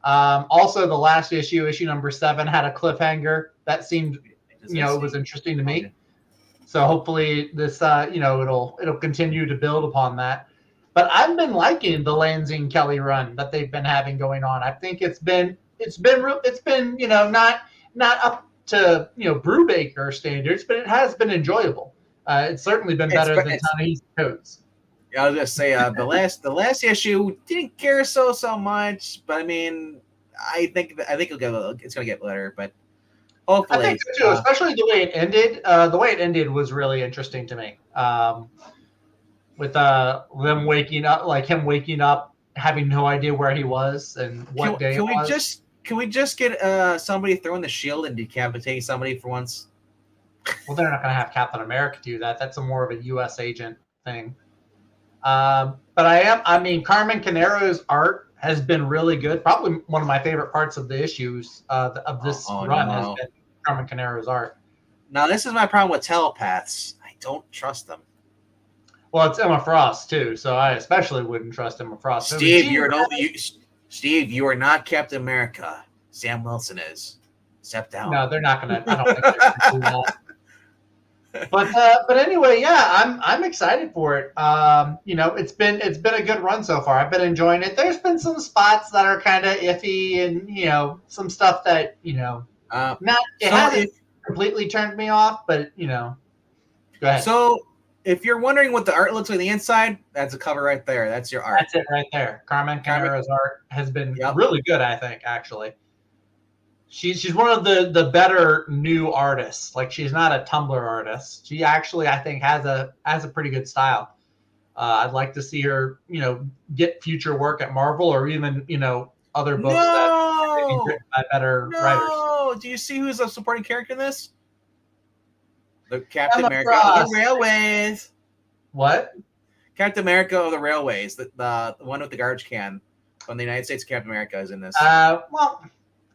Speaker 2: Also, the last issue number 7, had a cliffhanger that seemed, it was interesting to me. So hopefully this, it'll continue to build upon that. But I've been liking the Lanzine Kelly run that they've been having going on. I think it's been not up to Brubaker standards, but it has been enjoyable. It's certainly been better than Ta-Nehisi Coates.
Speaker 1: I was gonna say the last issue didn't care so much, but I mean, I think it's gonna get better, but hopefully.
Speaker 2: I think so too, especially the way it ended. The way it ended was really interesting to me. With them waking up, like him waking up, having no idea where he was and what day it was.
Speaker 1: Can we just get somebody throwing the shield and decapitating somebody for once?
Speaker 2: Well, they're not going to have Captain America do that. That's more of a U.S. agent thing. But Carmen Canero's art has been really good. Probably one of my favorite parts of the issues of this run has been Carmen Canero's art.
Speaker 1: Now, this is my problem with telepaths. I don't trust them.
Speaker 2: Well, it's Emma Frost too, so I especially wouldn't trust Emma Frost.
Speaker 1: Steve, you are not Captain America. Sam Wilson is. Step down.
Speaker 2: No, they're not gonna. I don't think they're gonna do that. But anyway, yeah, I'm excited for it. It's been a good run so far. I've been enjoying it. There's been some spots that are kind of iffy, and some stuff that hasn't completely turned me off. But go ahead.
Speaker 1: So, if you're wondering what the art looks like on the inside, that's a cover right there. That's your art.
Speaker 2: That's it right there. Carmen Canero's art has been really good, I think, actually. She's one of the better new artists. Like, she's not a Tumblr artist. She actually, I think, has a pretty good style. I'd like to see her, get future work at Marvel or even, other books that are being written by better writers.
Speaker 1: No, do you see who's a supporting character in this? The Captain
Speaker 2: Emma
Speaker 1: America
Speaker 2: Frost.
Speaker 1: of the Railways.
Speaker 2: What?
Speaker 1: Captain America of the Railways, the one with the garbage can from the United States. Captain America is in this.
Speaker 2: Well,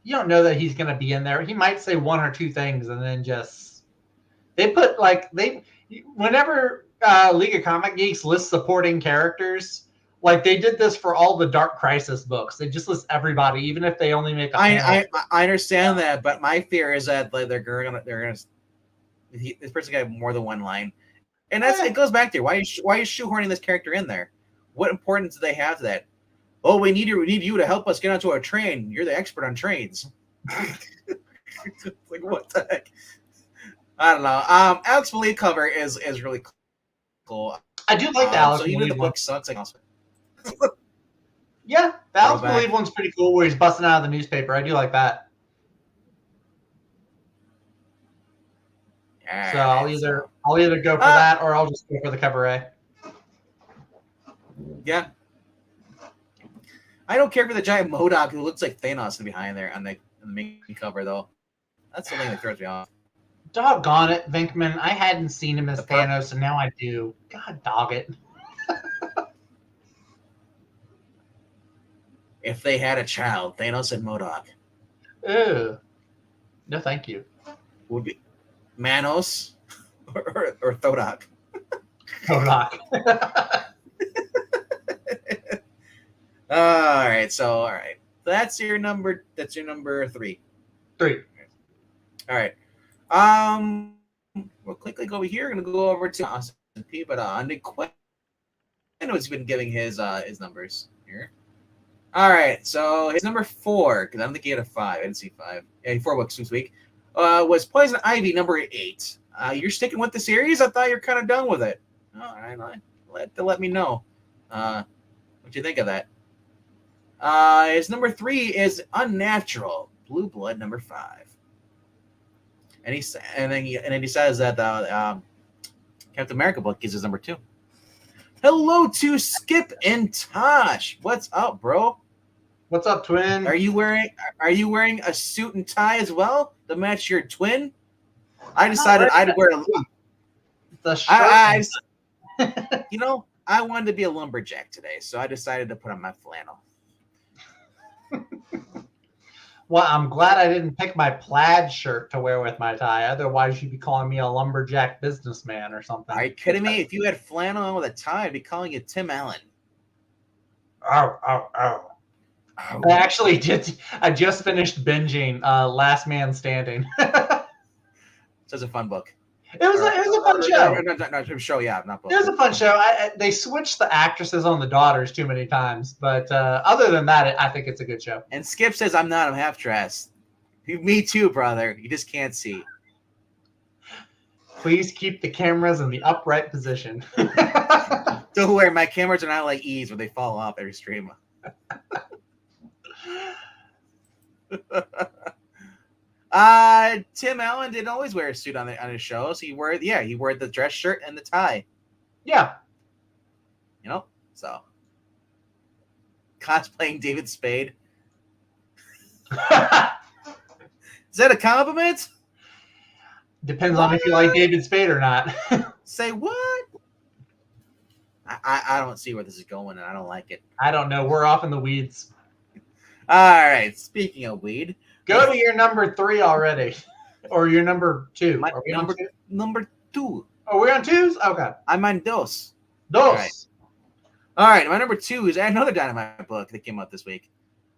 Speaker 2: you don't know that he's going to be in there. He might say one or two things and then just whenever League of Comic Geeks lists supporting characters, like they did this for all the Dark Crisis books. They just list everybody, even if they only make
Speaker 1: I understand that, but my fear is that this person got more than one line, and it goes back to why are you shoehorning this character in there? What importance do they have to that? Oh, we need you to help us get onto a train. You're the expert on trains. Like, what the heck? I don't know. Alex Malik cover is really cool.
Speaker 2: I do like the Alex
Speaker 1: Malik. So even the book sucks.
Speaker 2: Yeah, the Alex Malik one's pretty cool, where he's busting out of the newspaper. I do like that. So I'll either go for that or I'll just go for the cover A.
Speaker 1: Yeah. I don't care for the giant MODOK who looks like Thanos behind there on the main cover, though. That's the thing that throws me off.
Speaker 2: Doggone it, Venkman. I hadn't seen him as Thanos, and now I do. God dog it.
Speaker 1: If they had a child, Thanos and MODOK.
Speaker 2: Ew. No, thank you.
Speaker 1: Would be Manos or Thodok.
Speaker 2: Thodok.
Speaker 1: All right. That's your number 3.
Speaker 2: 3.
Speaker 1: All right. We'll quickly go over here. We're gonna go over to Austin P. But Nick Quinn has been giving his numbers here. All right. So his number 4, because I don't think he had a 5. I didn't see 5. Yeah, 4 books this week. Was Poison Ivy number 8. You're sticking with the series? I thought you're kind of done with it. All right. Let me know. What you think of that? His number 3 is Unnatural Blue Blood number 5. And then he says that Captain America book is his number 2. Hello to Skip and Tosh. What's up, bro?
Speaker 2: What's up, twin?
Speaker 1: Are you wearing a suit and tie as well to match your twin? I decided I'd wear a.
Speaker 2: The shirt.
Speaker 1: I wanted to be a lumberjack today, so I decided to put on my flannel.
Speaker 2: Well, I'm glad I didn't pick my plaid shirt to wear with my tie. Otherwise, you'd be calling me a lumberjack businessman or something.
Speaker 1: Are you kidding me? If you had flannel on with a tie, I'd be calling you Tim Allen.
Speaker 2: Oh. I actually did. I just finished binging Last Man Standing.
Speaker 1: So it's a fun book.
Speaker 2: It was a fun show.
Speaker 1: No, show, yeah, not book.
Speaker 2: It was a fun show. They switched the actresses on the daughters too many times, but other than that, I think it's a good show.
Speaker 1: And Skip says, I'm not. I'm half dressed. Me too, brother. You just can't see.
Speaker 2: Please keep the cameras in the upright position.
Speaker 1: Don't worry, my cameras are not like E's where they fall off every stream. Tim Allen didn't always wear a suit on his shows. He wore the dress shirt and the tie.
Speaker 2: Yeah.
Speaker 1: So cosplaying David Spade. Is that a compliment?
Speaker 2: Depends on if you like David Spade or not.
Speaker 1: Say what? I don't see where this is going, and I don't like it.
Speaker 2: I don't know. We're off in the weeds.
Speaker 1: All right. Speaking of weed,
Speaker 2: go to your number 3 already, or your number 2.
Speaker 1: Are we number 2.
Speaker 2: Oh, we're on 2s. Okay.
Speaker 1: I'm on dos.
Speaker 2: Dos.
Speaker 1: All right. My number 2 is another Dynamite book that came out this week.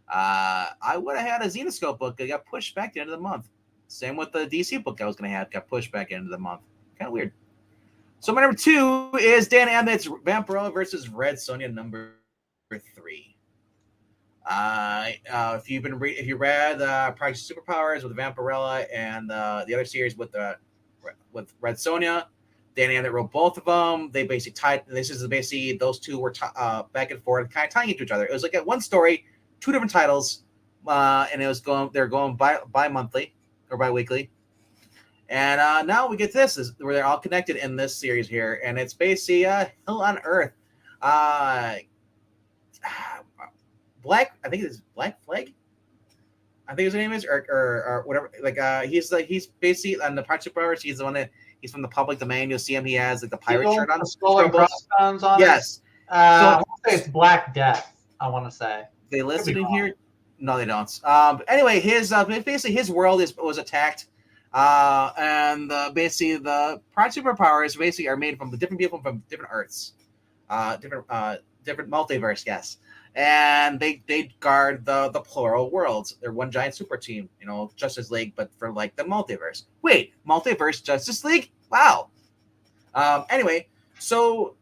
Speaker 1: I would have had a Xenoscope book that got pushed back to the end of the month. Same with the DC book I was going to have got pushed back into the month. Kind of weird. So my number 2 is Dan Abnett's Vampirella versus Red Sonja number 3. If you read Project Superpowers with Vampirella and the other series with Red Sonja, Dan Abnett wrote both of them. They basically tied. This is basically those two were back and forth, kind of tying into each other. It was like one story, 2 different titles, and it was they're going bi-monthly or bi-weekly. And now we get this is where they're all connected in this series here, and it's basically Hell on Earth. Black, I think it's Black Flag. I think his name is, or whatever. He's basically on the Project Superpowers. He's the one that he's from the public domain. You'll see him. He has like the pirate shirt on.
Speaker 2: The skull and crossbones on.
Speaker 1: Yes.
Speaker 2: So I want to say it's Black Death. I want to say
Speaker 1: they listed in here. No, they don't. Anyway, basically his world was attacked. And basically the Project Superpowers basically are made from different people from different Earths, different multiverse, yes. And they guard the plural worlds. They're one giant super team, Justice League, but for like the multiverse. Wait, multiverse Justice League? Wow. Anyway, so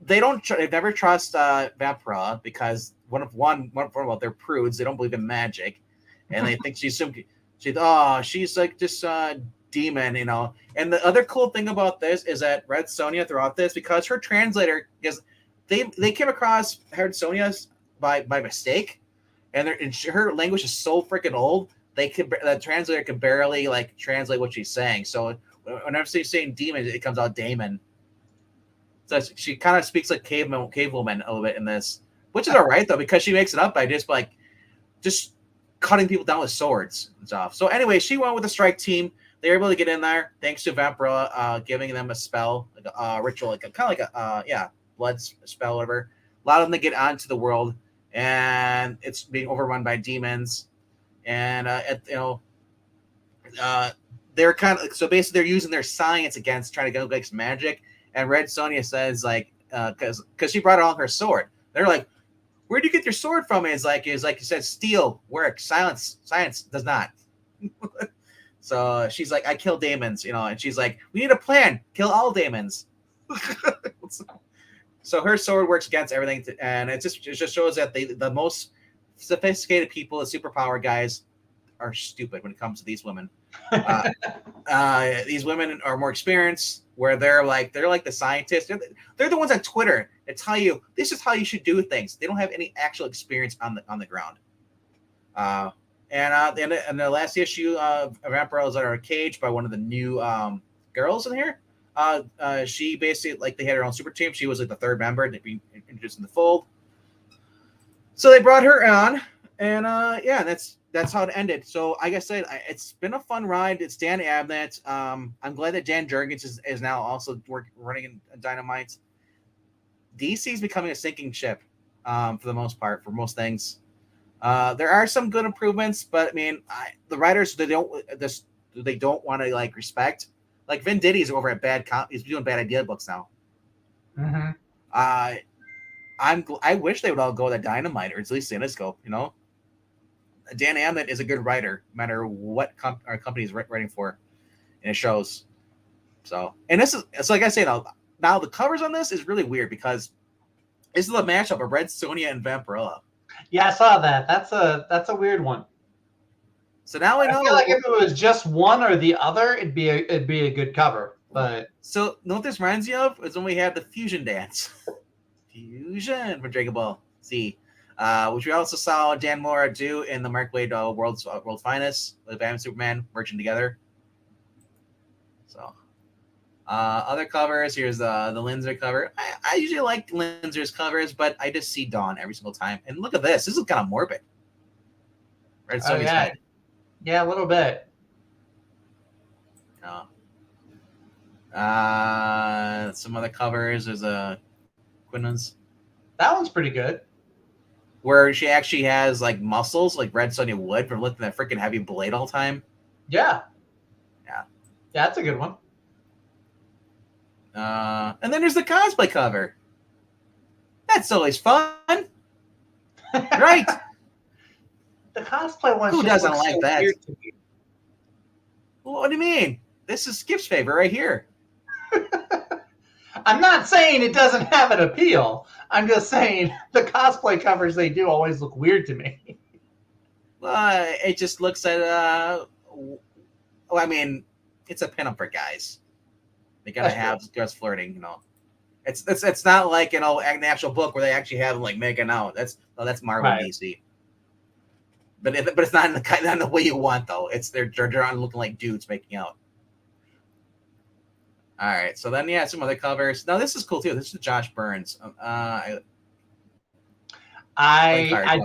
Speaker 1: they never trust Vampirella because they're prudes. They don't believe in magic, and they think she's like this demon, And the other cool thing about this is that Red Sonja throughout this, because her translator they came across Red Sonja by mistake, and her language is so freaking old. The translator can barely like translate what she's saying. So whenever she's saying demon, it comes out Damon. So she kind of speaks like cavewoman a little bit in this, which is all right though, because she makes it up by just cutting people down with swords and stuff. So anyway, she went with the strike team. They were able to get in there thanks to Vampirella giving them a spell, like a ritual, like kind of like a blood spell, whatever. Allowed them to get onto the world, and it's being overrun by demons. And they're kind of so basically they're using their science against trying to go against magic. And Red Sonja says like because she brought along her sword. They're like, where do you get your sword from? It's like you said, steel works, science does not. So she's like, I kill demons, and she's like, we need a plan, kill all demons. So her sword works against everything, and it just shows that the most sophisticated people, the superpower guys, are stupid when it comes to these women. These women are more experienced, where they're like the scientists. They're the ones on Twitter that tell you this is how you should do things. They don't have any actual experience on the ground. And in the last issue of Vampirella is under a cage by one of the new girls in here. She basically they had her own super team. She was like the third member to be introduced in the fold. So they brought her on, and that's how it ended. So like I said, it's been a fun ride. It's Dan Abnett. I'm glad that Dan Jurgens is now also running in Dynamite. DC's becoming a sinking ship for the most part for most things. There are some good improvements, but I mean, the writers they don't want to like respect. Like Venditti's over at he's doing Bad Idea books now.
Speaker 2: Mm-hmm.
Speaker 1: I wish they would all go to Dynamite or at least Cinescope. You know, Dan Abnett is a good writer, no matter what our company is writing for, and it shows. So, and this is it's like I say now the covers on this is really weird because this is a mashup of Red Sonja and Vampirella.
Speaker 2: Yeah, I saw that. That's a weird one.
Speaker 1: So now I know.
Speaker 2: I feel like if it was just one or the other, it'd be a good cover. But
Speaker 1: so, know what this reminds you of is when we had the Fusion Dance, Fusion for Dragon Ball Z, which we also saw Dan Mora do in the Mark Waid World's Finest with Batman and Superman merging together. So, other covers. Here's the Linzer cover. I usually like Linzer's covers, but I just see Dawn every single time. And look at this. This is kind of morbid. Red Sonja's head.
Speaker 2: Yeah, a little bit.
Speaker 1: Some other covers. There's a Quinlan's.
Speaker 2: That one's pretty good.
Speaker 1: Where she actually has like muscles, like Red Sonja would, from lifting that freaking heavy blade all the time.
Speaker 2: Yeah.
Speaker 1: Yeah.
Speaker 2: Yeah, that's a good one.
Speaker 1: And then there's the cosplay cover. That's always fun, right?
Speaker 2: The cosplay one.
Speaker 1: Who doesn't like
Speaker 2: so
Speaker 1: that? Well, what do you mean? This is Skip's favorite right here.
Speaker 2: I'm not saying it doesn't have an appeal. I'm just saying the cosplay covers they do always look weird to me.
Speaker 1: It just looks at I mean, it's a pinup for guys. They gotta have girls flirting, you know. It's not like an actual book where they actually have them like making out. That's Marvel and DC. But it's not in the way you want though. It's they're on looking like dudes making out. All right, so then some other covers. Now this is cool too. This is Josh Burns.
Speaker 2: I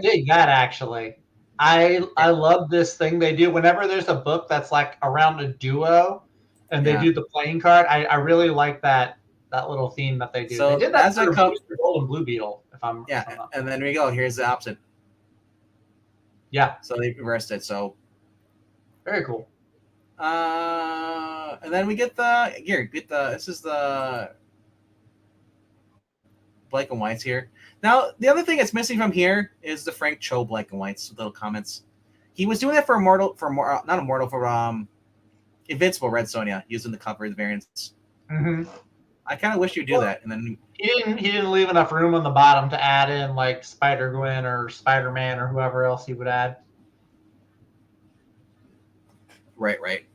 Speaker 2: dig that actually. I love this thing they do whenever there's a book that's like around a duo, and they do the playing card. I really like that little theme that they do.
Speaker 1: So
Speaker 2: they did that
Speaker 1: for
Speaker 2: Gold and Blue Beetle.
Speaker 1: And then we go. Here's the opposite.
Speaker 2: Yeah.
Speaker 1: So they reversed it. So
Speaker 2: very cool.
Speaker 1: And then we get this is the black and whites here. Now, the other thing that's missing from here is the Frank Cho black and whites with little comments. He was doing that for Invincible Red Sonja, using the cover of the variants.
Speaker 2: Mm-hmm.
Speaker 1: I kind of wish you'd do that. And then
Speaker 2: he didn't leave enough room on the bottom to add in like Spider-Gwen or Spider-Man or whoever else he would add.
Speaker 1: Right.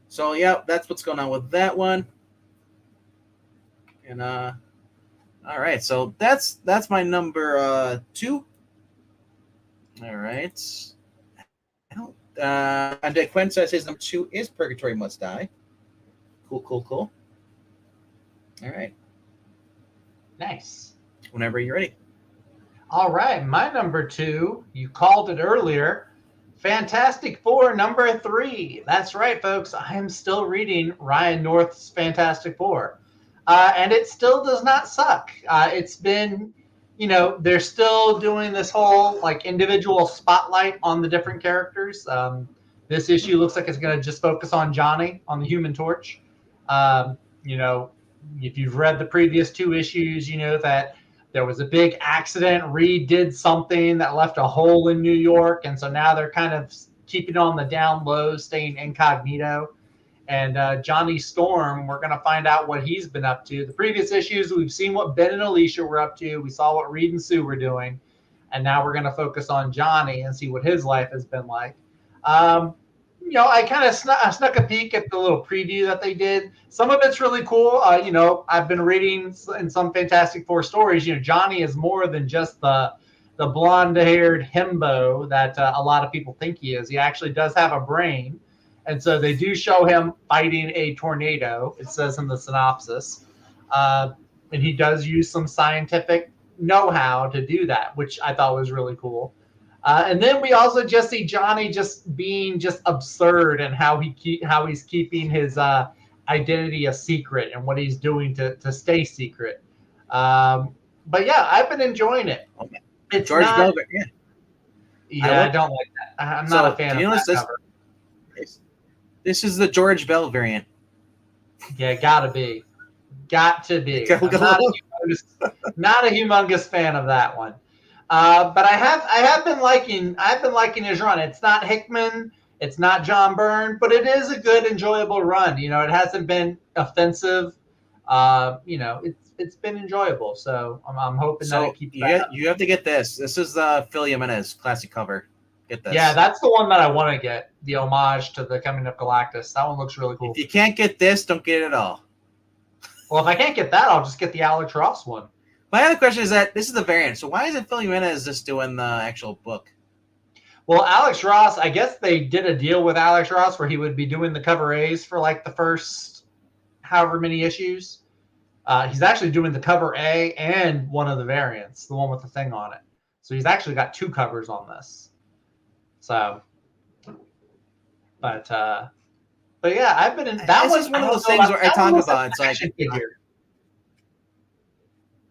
Speaker 1: So yeah, that's what's going on with that one. And all right, so that's my number 2. All right. And Quinn says his number 2 is Purgatory Must Die. Cool. All right.
Speaker 2: Nice.
Speaker 1: Whenever you're ready.
Speaker 2: All right, my number 2, you called it earlier. Fantastic Four number 3. That's right, folks. I am still reading Ryan North's Fantastic Four. And it still does not suck. It's been, they're still doing this whole like individual spotlight on the different characters. This issue looks like it's going to just focus on Johnny, on the Human Torch. If you've read the previous 2 issues, you know that there was a big accident. Reed did something that left a hole in New York. And so now they're kind of keeping on the down low, staying incognito. And Johnny Storm, we're going to find out what he's been up to. The previous issues, we've seen what Ben and Alicia were up to. We saw what Reed and Sue were doing. And now we're going to focus on Johnny and see what his life has been like. I kind of snuck a peek at the little preview that they did. Some of it's really cool. I've been reading in some Fantastic Four stories. Johnny is more than just the blonde-haired himbo that a lot of people think he is. He actually does have a brain. And so they do show him fighting a tornado, it says in the synopsis. And he does use some scientific know-how to do that, which I thought was really cool. And then we also just see Johnny just being just absurd and how he's keeping his identity a secret and what he's doing to stay secret. But yeah, I've been enjoying it.
Speaker 1: Okay.
Speaker 2: It's
Speaker 1: George
Speaker 2: not,
Speaker 1: Bell, yeah.
Speaker 2: yeah, I don't like that. I'm
Speaker 1: So,
Speaker 2: not a fan
Speaker 1: do you
Speaker 2: of
Speaker 1: notice
Speaker 2: that
Speaker 1: this?
Speaker 2: cover.
Speaker 1: This is the George Bell variant.
Speaker 2: Yeah, gotta be. Got to be.
Speaker 1: Go-
Speaker 2: I'm
Speaker 1: go-
Speaker 2: not a humongous fan of that one. But I have been liking his run. It's not Hickman, it's not John Byrne, but it is a good, enjoyable run. You know, it hasn't been offensive. You know, it's been enjoyable. So I'm hoping that
Speaker 1: So
Speaker 2: it keeps that up.
Speaker 1: you have to get this. This is the Phil Jimenez classic cover. Get this.
Speaker 2: Yeah, that's the one that I want to get. The homage to the Coming of Galactus. That one looks really cool.
Speaker 1: If you can't get this, don't get it at all.
Speaker 2: Well, if I can't get that, I'll just get the Alex Ross one.
Speaker 1: My other question is that this is the variant. So why isn't Phil Jimenez just doing the actual book?
Speaker 2: Well, Alex Ross, I guess they did a deal with Alex Ross where he would be doing the cover A's for like the first however many issues. He's actually doing the cover A and one of the variants, the one with the thing on it. So he's actually got 2 covers on this. So, but yeah, I've been in that
Speaker 1: This
Speaker 2: one.
Speaker 1: is one of those things where I talk about. It's like,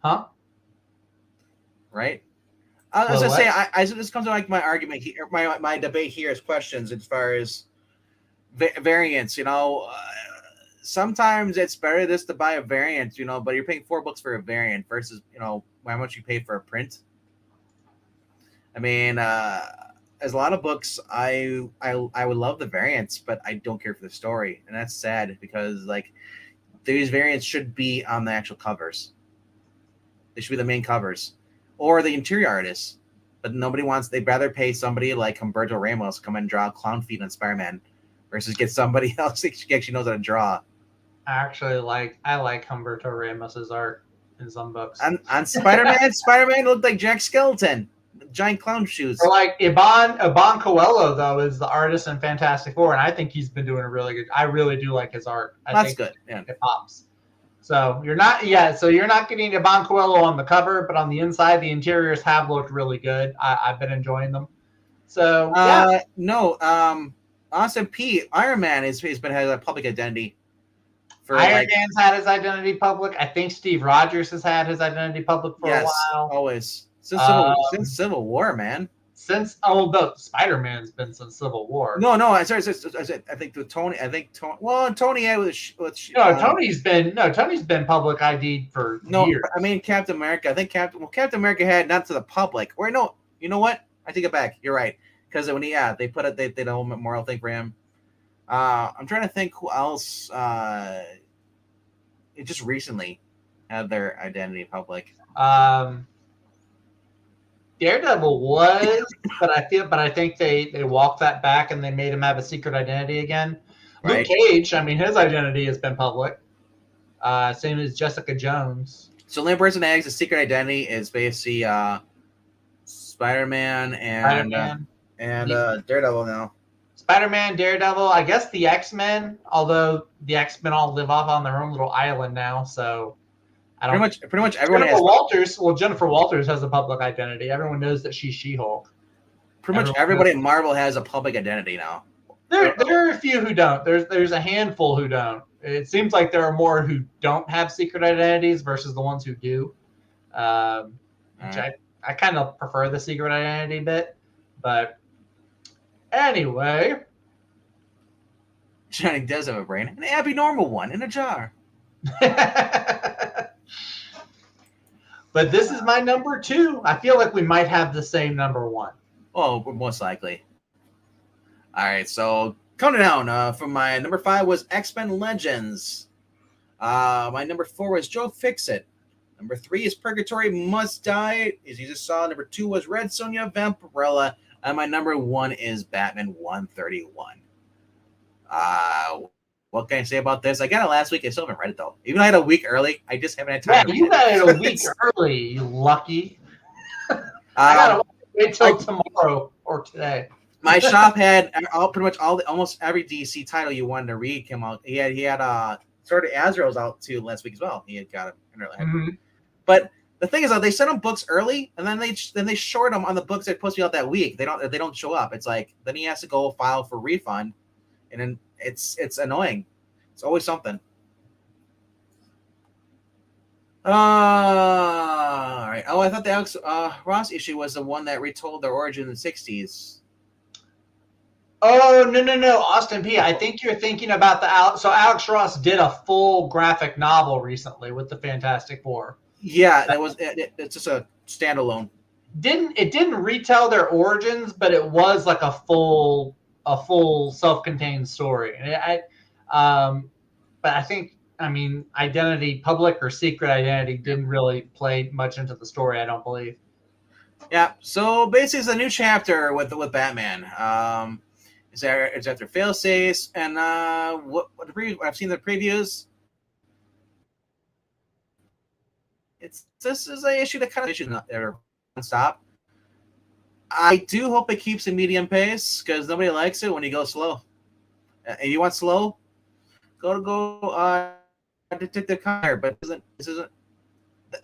Speaker 2: huh?
Speaker 1: Right? I was
Speaker 2: Well,
Speaker 1: gonna say, I this comes to like my argument here, my debate here is questions as far as variants. You know, sometimes it's better just to buy a variant. You know, but you're paying $4 for a variant versus how much you pay for a print. I mean, as a lot of books, I would love the variants, but I don't care for the story, and that's sad because like these variants should be on the actual covers. They should be the main covers, or the interior artists. But nobody wants. They'd rather pay somebody like Humberto Ramos to come and draw clown feet on Spider-Man, versus get somebody else that actually knows how to draw.
Speaker 2: I like Humberto Ramos's art in some books.
Speaker 1: On Spider-Man, Spider-Man looked like Jack Skeleton. Giant clown shoes.
Speaker 2: Or like Iban Coelho though is the artist in Fantastic Four, and I think he's been doing a really good. I really do like his art.
Speaker 1: That's good. Yeah,
Speaker 2: it pops. So you're not getting Iban Coelho on the cover, but on the inside, the interiors have looked really good. I've been enjoying them. So yeah.
Speaker 1: No, Austin P. Iron Man has a public identity.
Speaker 2: Iron Man's had his identity public. I think Steve Rogers has had his identity public for a while.
Speaker 1: Always. Since Civil War, man.
Speaker 2: Spider-Man's been since Civil War.
Speaker 1: No. I think with Tony. Tony had
Speaker 2: Tony's been public ID'd for years.
Speaker 1: I mean Captain America. I think Captain America had not to the public. Or no, you know what? I take it back. You're right. Because when they put it, they did a whole memorial thing for him. I'm trying to think who else. It just recently had their identity public.
Speaker 2: Daredevil was, but I think they walked that back and they made him have a secret identity again. Right. Luke Cage, I mean, his identity has been public. Same as Jessica Jones.
Speaker 1: So the only person that has a secret identity is basically Spider-Man and Daredevil now.
Speaker 2: Spider-Man, Daredevil, I guess the X-Men, although the X-Men all live off on their own little island now, so
Speaker 1: pretty much everyone
Speaker 2: Jennifer Walters has a public identity. Everyone knows that she's She-Hulk.
Speaker 1: Pretty much everybody at Marvel has a public identity now.
Speaker 2: There are a few who don't. There's a handful who don't. It seems like there are more who don't have secret identities versus the ones who do. I kind of prefer the secret identity bit, but anyway.
Speaker 1: Johnny does have a brain, an abnormal one in a jar.
Speaker 2: But this is my number 2. I feel like we might have the same number 1.
Speaker 1: Oh, most likely. All right, so counting down from my number 5 was X-Men Legends. My number 4 was Joe Fixit. Number 3 is Purgatory Must Die, as you just saw. Number 2 was Red Sonja Vampirella. And my number 1 is Batman 131. What can I say about this? I got it last week. I still haven't read it, though. Even though I had a week early, I just haven't had time
Speaker 2: to read it. You got it a week early, you lucky. I got to wait till tomorrow or today.
Speaker 1: My shop had almost every DC title you wanted to read came out. He had Sword of Azrael's out, too, last week as well. He had got it. Mm-hmm. But the thing is, they send them books early, and then they short them on the books that are supposed to be out that week. They don't show up. It's like, then he has to go file for refund, and then it's annoying. It's always something. All right. Oh, I thought the Alex Ross issue was the one that retold their origin in the 60s.
Speaker 2: Oh, no, Austin P. I think you're thinking about so Alex Ross did a full graphic novel recently with the Fantastic Four.
Speaker 1: Yeah, it's just a standalone.
Speaker 2: It didn't retell their origins, but it was like a full self-contained story. But I think, I mean, identity, public or secret identity, didn't really play much into the story, I don't believe.
Speaker 1: Yeah. So basically, it's a new chapter with Batman. It's after fail-safes, and what I've seen the previews. This is an issue that kind of issues that are stop. I do hope it keeps a medium pace because nobody likes it when you go slow. And you want slow, go Detective Connor. But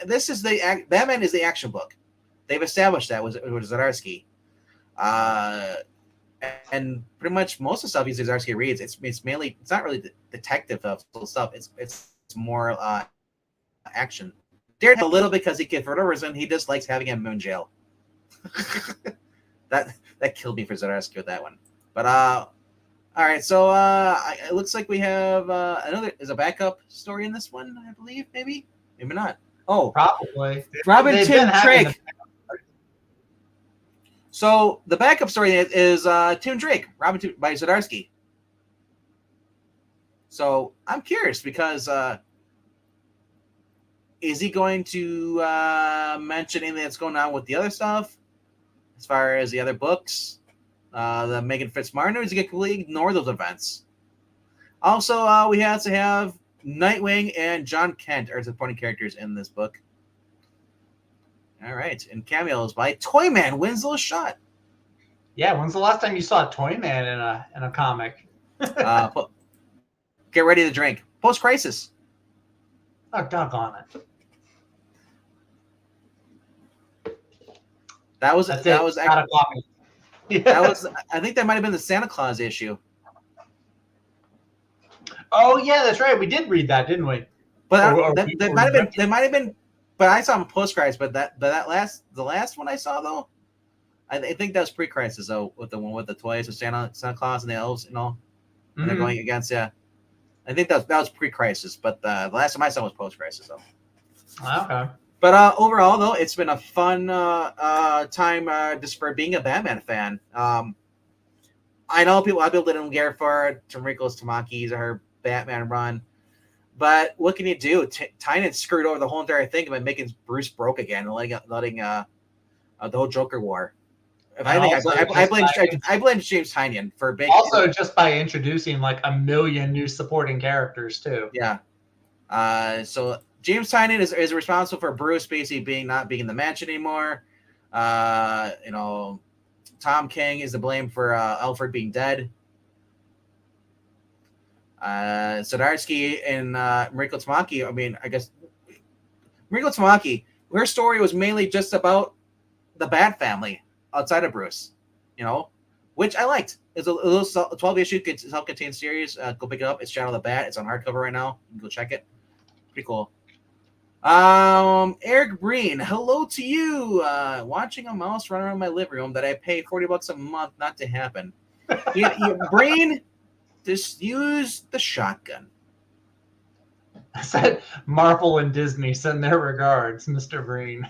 Speaker 1: this is the Batman is the action book. They've established that with Zdarsky. And pretty much most of the stuff Zdarsky reads, it's mainly, it's not really detective stuff. It's more action. Daredevil a little because for whatever reason he just likes having him in jail. that killed me for Zdarsky with that one. But all right, so it looks like we have is a backup story in this one, I believe, maybe not. Oh,
Speaker 2: probably
Speaker 1: Robin Tim Drake. So the backup story is Tim Drake, Robin Tim by Zdarsky. So I'm curious because is he going to mention anything that's going on with the other stuff as far as the other books, the Megan Fitzmartin, or is he going to completely ignore those events? Also, we have to have Nightwing and John Kent are supporting characters in this book. All right, and cameos by Toyman Winslow Shot.
Speaker 2: Yeah, when's the last time you saw Toyman in a comic?
Speaker 1: Get ready to drink. Post Crisis.
Speaker 2: Oh, doggone it!
Speaker 1: That was
Speaker 2: actually,
Speaker 1: yeah. That was. I think that might have been the Santa Claus issue.
Speaker 2: Oh yeah, that's right. We did read that, didn't we?
Speaker 1: But that might have been. But I saw him post crisis. But the last one I saw though, I think that was pre crisis though, with the one with the toys with Santa Claus and the elves and all, and they're going against. Yeah, I think that was pre crisis. But the last time I saw was post crisis though.
Speaker 2: Okay.
Speaker 1: But overall though, it's been a fun time just for being a Batman fan. I know a lot of people didn't care for Tomiko's Tamaki's or her Batman run. But what can you do? Tynion screwed over the whole entire thing by making Bruce broke again and letting the whole Joker war. I blame James Tynion for being
Speaker 2: just by introducing like a million new supporting characters too.
Speaker 1: Yeah. So James Tynion is responsible for Bruce basically not being in the mansion anymore. Tom King is to blame for Alfred being dead. Zdarsky and Mariko Tamaki. I mean, I guess Mariko Tamaki, her story was mainly just about the Bat family outside of Bruce, which I liked. It's a little 12-issue self-contained series. Go pick it up. It's Shadow of the Bat. It's on hardcover right now. You can go check it. Pretty cool. Eric Breen, hello to you. Watching a mouse run around my living room that I pay $40 a month not to happen. Breen. Just use the shotgun.
Speaker 2: I said Marvel and Disney send their regards, Mr. Breen.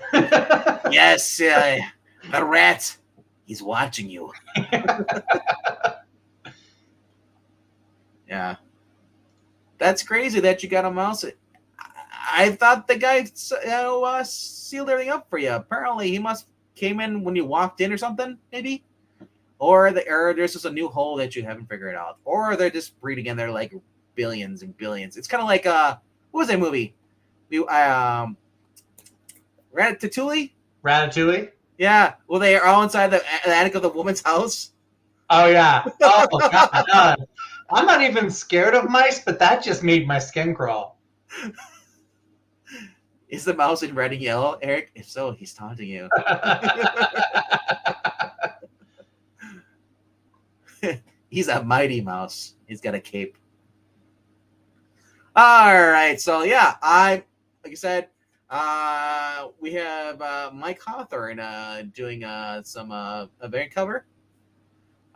Speaker 1: Yes, the rat. He's watching you. Yeah. That's crazy that you got a mouse. I thought the guy sealed everything up for you. Apparently, he must came in when you walked in or something, maybe. Or there's just a new hole that you haven't figured out. Or they're just breeding in there like billions and billions. It's kind of like, what was that movie? Ratatouille?
Speaker 2: Ratatouille?
Speaker 1: Yeah. Well, they are all inside the attic of the woman's house.
Speaker 2: Oh, yeah. Oh, God. I'm not even scared of mice, but that just made my skin crawl.
Speaker 1: Is the mouse in red and yellow, Eric? If so, he's taunting you. He's a mighty mouse. He's got a cape. All right. So, yeah, like I said, We have Mike Hawthorne doing some a variant cover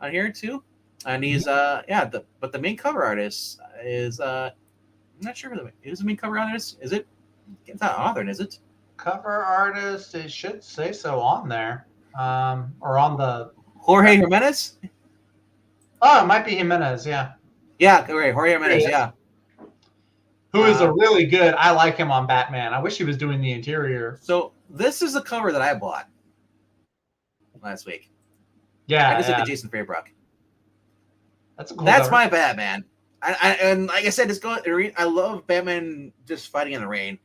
Speaker 1: on here too, and he's but the main cover artist is I'm not sure who's the main cover artist. Is it? It's not Hawthorne, is it?
Speaker 2: Cover artist, it should say so on there, or on the
Speaker 1: Jorge Jimenez.
Speaker 2: Oh, it might be Jimenez, yeah.
Speaker 1: Yeah, right, Jorge Jimenez, yeah.
Speaker 2: Who is a really good. I like him on Batman. I wish he was doing the interior.
Speaker 1: So this is the cover that I bought last week.
Speaker 2: Yeah,
Speaker 1: I just did the Jason Fabrock.
Speaker 2: That's a cool.
Speaker 1: That's
Speaker 2: cover.
Speaker 1: my Batman. And like I said, I love Batman just fighting in the rain.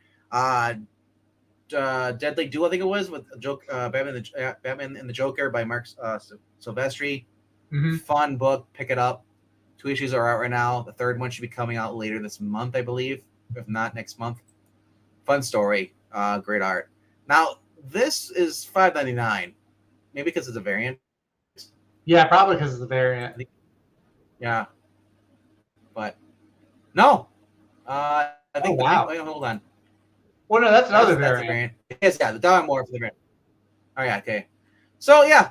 Speaker 1: Deadly Duel, I think it was, with Batman and the Joker by Mark Silvestri.
Speaker 2: Mm-hmm.
Speaker 1: Fun book. Pick it up. 2 issues are out right now. The third one should be coming out later this month, I believe. If not, next month. Fun story. Great art. Now, this is $5.99. Maybe because it's a variant.
Speaker 2: Yeah, probably because it's a variant.
Speaker 1: Yeah. But, no. I think
Speaker 2: wow.
Speaker 1: Hold on.
Speaker 2: Well, no, that's another variant.
Speaker 1: Yes, yeah, the Don Moore for the variant. Oh, yeah, okay. So, yeah,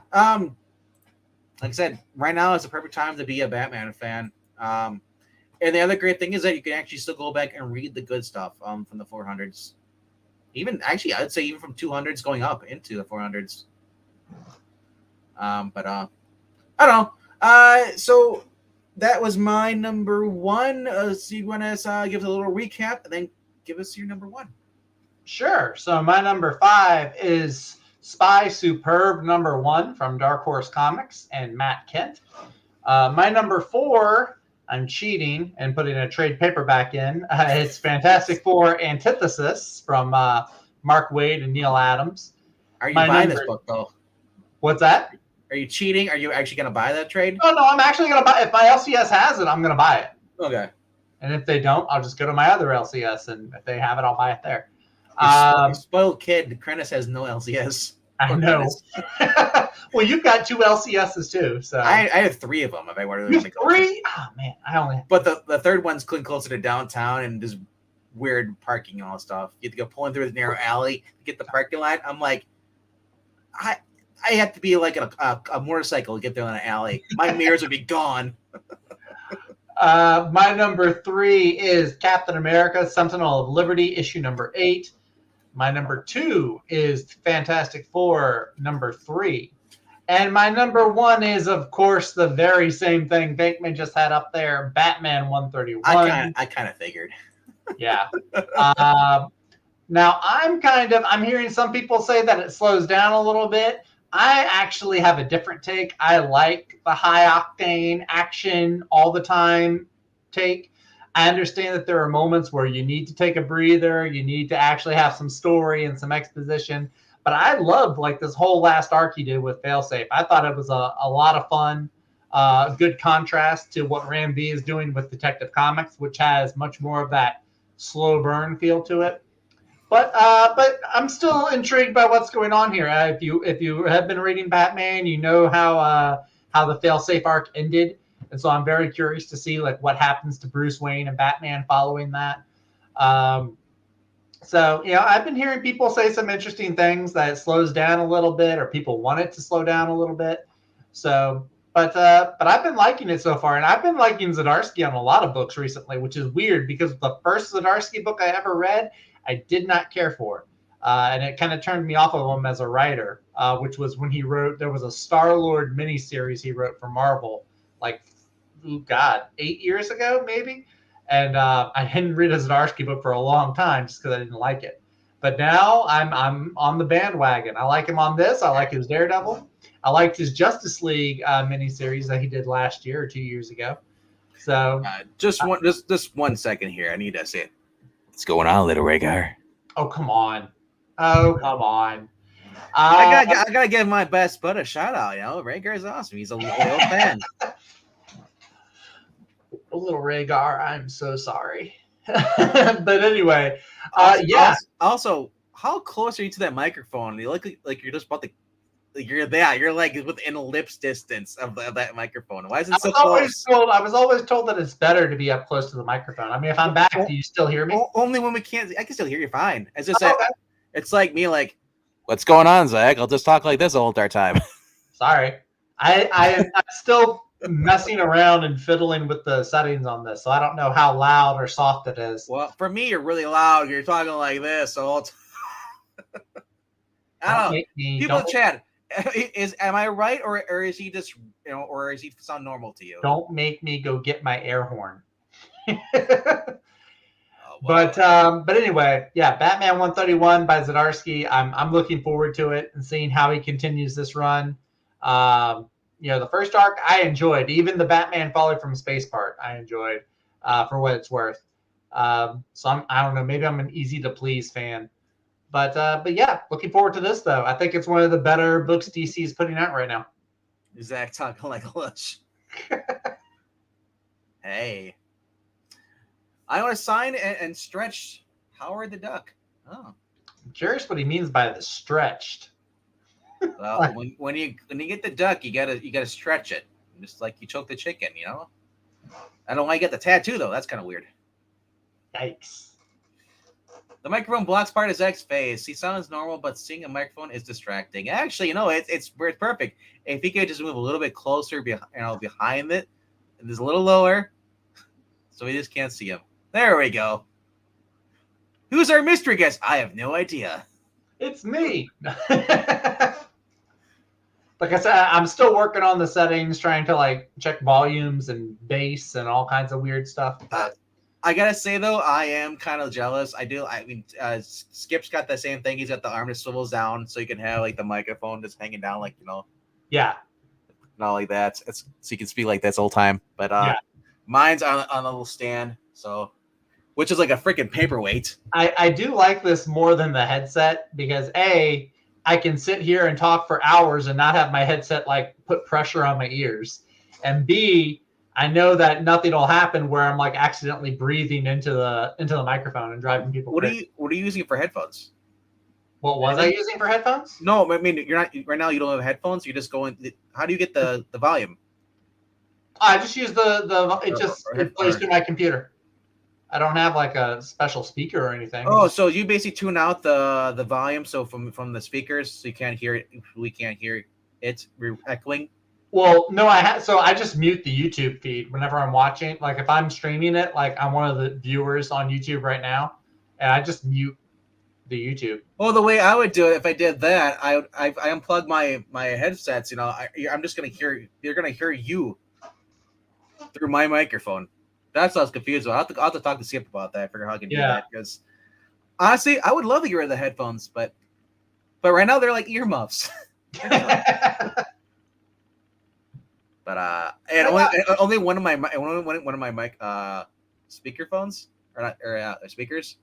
Speaker 1: like I said, right now is the perfect time to be a Batman fan. And the other great thing is that you can actually still go back and read the good stuff from the 400s. I'd say even from 200s going up into the 400s. But I don't know. So that was my number one. So you want to give us a little recap and then give us your number one?
Speaker 2: Sure. So my number 5 is Spy Superb #1 from Dark Horse Comics and Matt Kent. My number 4, I'm cheating and putting a trade paperback in. It's Fantastic Four Antithesis from Mark Waid and Neil Adams.
Speaker 1: Are you buying this book, though?
Speaker 2: What's that?
Speaker 1: Are you cheating? Are you actually going to buy that trade?
Speaker 2: No, I'm actually going to buy it. If my LCS has it, I'm going to buy it.
Speaker 1: Okay.
Speaker 2: And if they don't, I'll just go to my other LCS, and if they have it, I'll buy it there.
Speaker 1: You spoiled kid. Krennis has no LCS.
Speaker 2: I know. Well, you've got 2 LCSs too, so
Speaker 1: I have 3 of them. If I wanted
Speaker 2: to go 3, oh man, I only.
Speaker 1: But the third one's closer to downtown and just weird parking and all stuff. You have to go pulling through the narrow alley to get the parking lot. I'm like, I have to be like a motorcycle to get there in an alley. My mirrors would be gone.
Speaker 2: My number 3 is Captain America: Sentinel of Liberty, issue number 8. My number 2 is Fantastic Four #3. And my number 1 is, of course, the very same thing Bankman just had up there, Batman 131.
Speaker 1: I kind of figured.
Speaker 2: Yeah. Now, I'm hearing some people say that it slows down a little bit. I actually have a different take. I like the high-octane action all the time take. I understand that there are moments where you need to take a breather, you need to actually have some story and some exposition. But I loved like this whole last arc he did with Failsafe. I thought it was a lot of fun, good contrast to what Ram V is doing with Detective Comics, which has much more of that slow burn feel to it. But I'm still intrigued by what's going on here. If you have been reading Batman, you know how the Failsafe arc ended. And so I'm very curious to see like what happens to Bruce Wayne and Batman following that. So, I've been hearing people say some interesting things that it slows down a little bit, or people want it to slow down a little bit. So, but I've been liking it so far, and I've been liking Zdarsky on a lot of books recently, which is weird because the first Zdarsky book I ever read, I did not care for. And it kind of turned me off of him as a writer, which was when there was a Star-Lord miniseries he wrote for Marvel, like, 8 years ago, maybe. And I hadn't read a Zdarsky book for a long time just because I didn't like it. But now I'm on the bandwagon. I like him on this. I like his Daredevil. I liked his Justice League miniseries that he did last year or 2 years ago. So
Speaker 1: just 1 second here. I need to say it. What's going on, little Rhaegar?
Speaker 2: Oh, come on. I
Speaker 1: gotta give my best bud a shout out. Rhaegar's awesome. He's a loyal fan.
Speaker 2: Little Rhaegar, I'm so sorry. But anyway,
Speaker 1: Also, how close are you to that microphone? You look like you're just about to. You're like within a lips distance of that microphone. Why is it so close?
Speaker 2: I was always told that it's better to be up close to the microphone. I mean, if I'm back, do you still hear me?
Speaker 1: Only when we can't. I can still hear you fine. As I It's like me, like, what's going on, Zach? I'll just talk like this the whole entire time.
Speaker 2: Sorry. I'm still messing around and fiddling with the settings on this, so I don't know how loud or soft it is.
Speaker 1: Well, for me, you're really loud. You're talking like this the whole time. I don't know. People in chat, am I right, or is he just, or is he sound normal to you?
Speaker 2: Don't make me go get my air horn. But anyway, yeah, Batman 131 by Zdarsky. I'm looking forward to it and seeing how he continues this run. The first arc I enjoyed. Even the Batman Falling from Space part I enjoyed, for what it's worth. So I don't know. Maybe I'm an easy to please fan. But yeah, looking forward to this though. I think it's one of the better books DC is putting out right now.
Speaker 1: Zach talking like a lush. Hey, I want to sign and stretch Howard the Duck. Oh,
Speaker 2: I'm curious what he means by the stretched.
Speaker 1: Well, when you get the duck, you gotta stretch it, just like you choke the chicken. I don't want to get the tattoo though. That's kind of weird.
Speaker 2: Yikes.
Speaker 1: The microphone blocks part of Zach's face. He sounds normal, but seeing a microphone is distracting. Actually, it's perfect. If he could just move a little bit closer, behind it, and just a little lower, so we just can't see him. There we go. Who's our mystery guest? I have no idea.
Speaker 2: It's me. Like I said, I'm still working on the settings, trying to check volumes and bass and all kinds of weird stuff.
Speaker 1: I gotta say though, I am kind of jealous. I mean, Skip's got the same thing. He's got the arm that swivels down, so you can have the microphone just hanging down,
Speaker 2: Yeah,
Speaker 1: not like that. So you can speak like this all time. But mine's on a little stand, so which is like a freaking paperweight.
Speaker 2: I do like this more than the headset because I can sit here and talk for hours and not have my headset put pressure on my ears, and B, I know that nothing will happen where I'm accidentally breathing into the microphone and driving people crazy.
Speaker 1: What are you using for headphones?
Speaker 2: What was I using for headphones?
Speaker 1: No, I mean you're not right now. You don't have headphones. You're just going. How do you get the volume?
Speaker 2: I just use it plays through my computer. I don't have a special speaker or anything.
Speaker 1: Oh, so you basically tune out the volume so from the speakers, so you can't hear it. We can't hear it echoing.
Speaker 2: Well, no, I just mute the YouTube feed whenever I'm watching. If I'm streaming it, I'm one of the viewers on YouTube right now, and I just mute the YouTube.
Speaker 1: Well, the way I would do it if I did that, I unplug my headsets. I'm just gonna hear. You're gonna hear you through my microphone. That's what I was confused about. I'll have to talk to Skip about that. Figure how I can do that, because honestly, I would love to get rid of the headphones, but right now they're like earmuffs. But and only one of my mic speakerphones or speakers.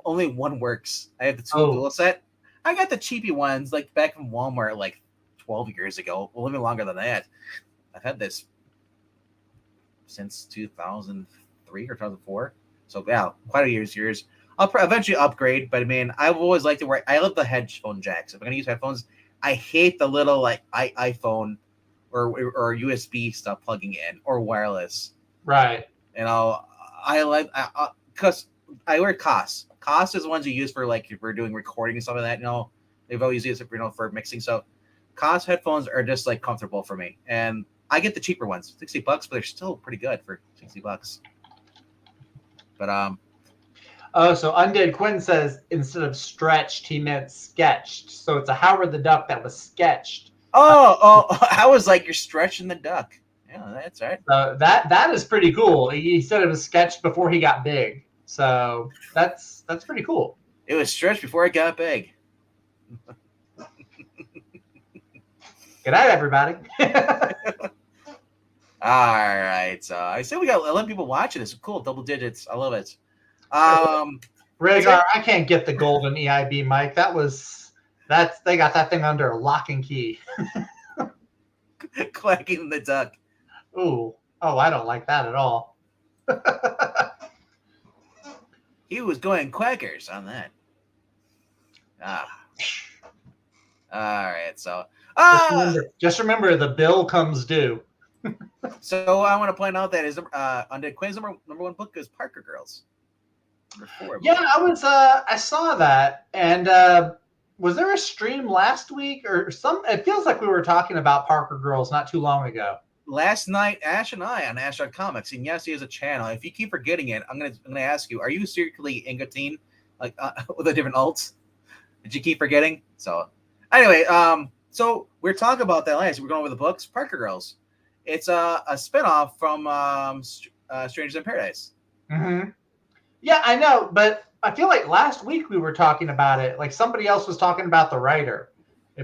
Speaker 1: Only one works. I have the two dual set. I got the cheapy ones back from Walmart 12 years ago. Well, even longer than that. I've had this since 2003 or 2004. So yeah, quite a years. I'll eventually upgrade, but I mean, I've always liked to wear. I love the headphone jacks. If I'm gonna use headphones, I hate the little iPhone or USB stuff plugging in or wireless.
Speaker 2: Right.
Speaker 1: I like because I wear COS. COS is the ones you use for if we're doing recording and stuff like that. They've always used it for mixing. So COS headphones are just comfortable for me, and I get the cheaper ones, $60, but they're still pretty good for $60. But
Speaker 2: so Undead Quinn says instead of stretched, he meant sketched. So it's a Howard the Duck that was sketched.
Speaker 1: I was you're stretching the duck. Yeah, that's right.
Speaker 2: So that is pretty cool. He said it was sketched before he got big. So that's pretty cool.
Speaker 1: It was stretched before it got big.
Speaker 2: Good night, everybody.
Speaker 1: All right. So I said we got 11 people watching this. Cool, double digits. I love it.
Speaker 2: Rhaegar, I can't get the golden EIB mic. They got that thing under lock and key.
Speaker 1: Quacking the duck.
Speaker 2: Ooh. Oh, I don't like that at all.
Speaker 1: He was going quackers on that. All right. So
Speaker 2: just remember the bill comes due.
Speaker 1: So I want to point out that Undead Quinn's number one book is Parker Girls. Number 4.
Speaker 2: Yeah, I saw that, and was there a stream last week or some? It feels like we were talking about Parker Girls not too long ago.
Speaker 1: Last night, Ash and I on Ash Comics, and yes, he has a channel. If you keep forgetting it, I'm gonna ask you: are you secretly Ingatine, like with a different alt? Did you keep forgetting? So, anyway, so we're talking about that last. We're going over the books, Parker Girls. It's a spinoff from Strangers in Paradise.
Speaker 2: Mm-hmm. Yeah, I know, but I feel like last week we were talking about it. Like somebody else was talking about the writer.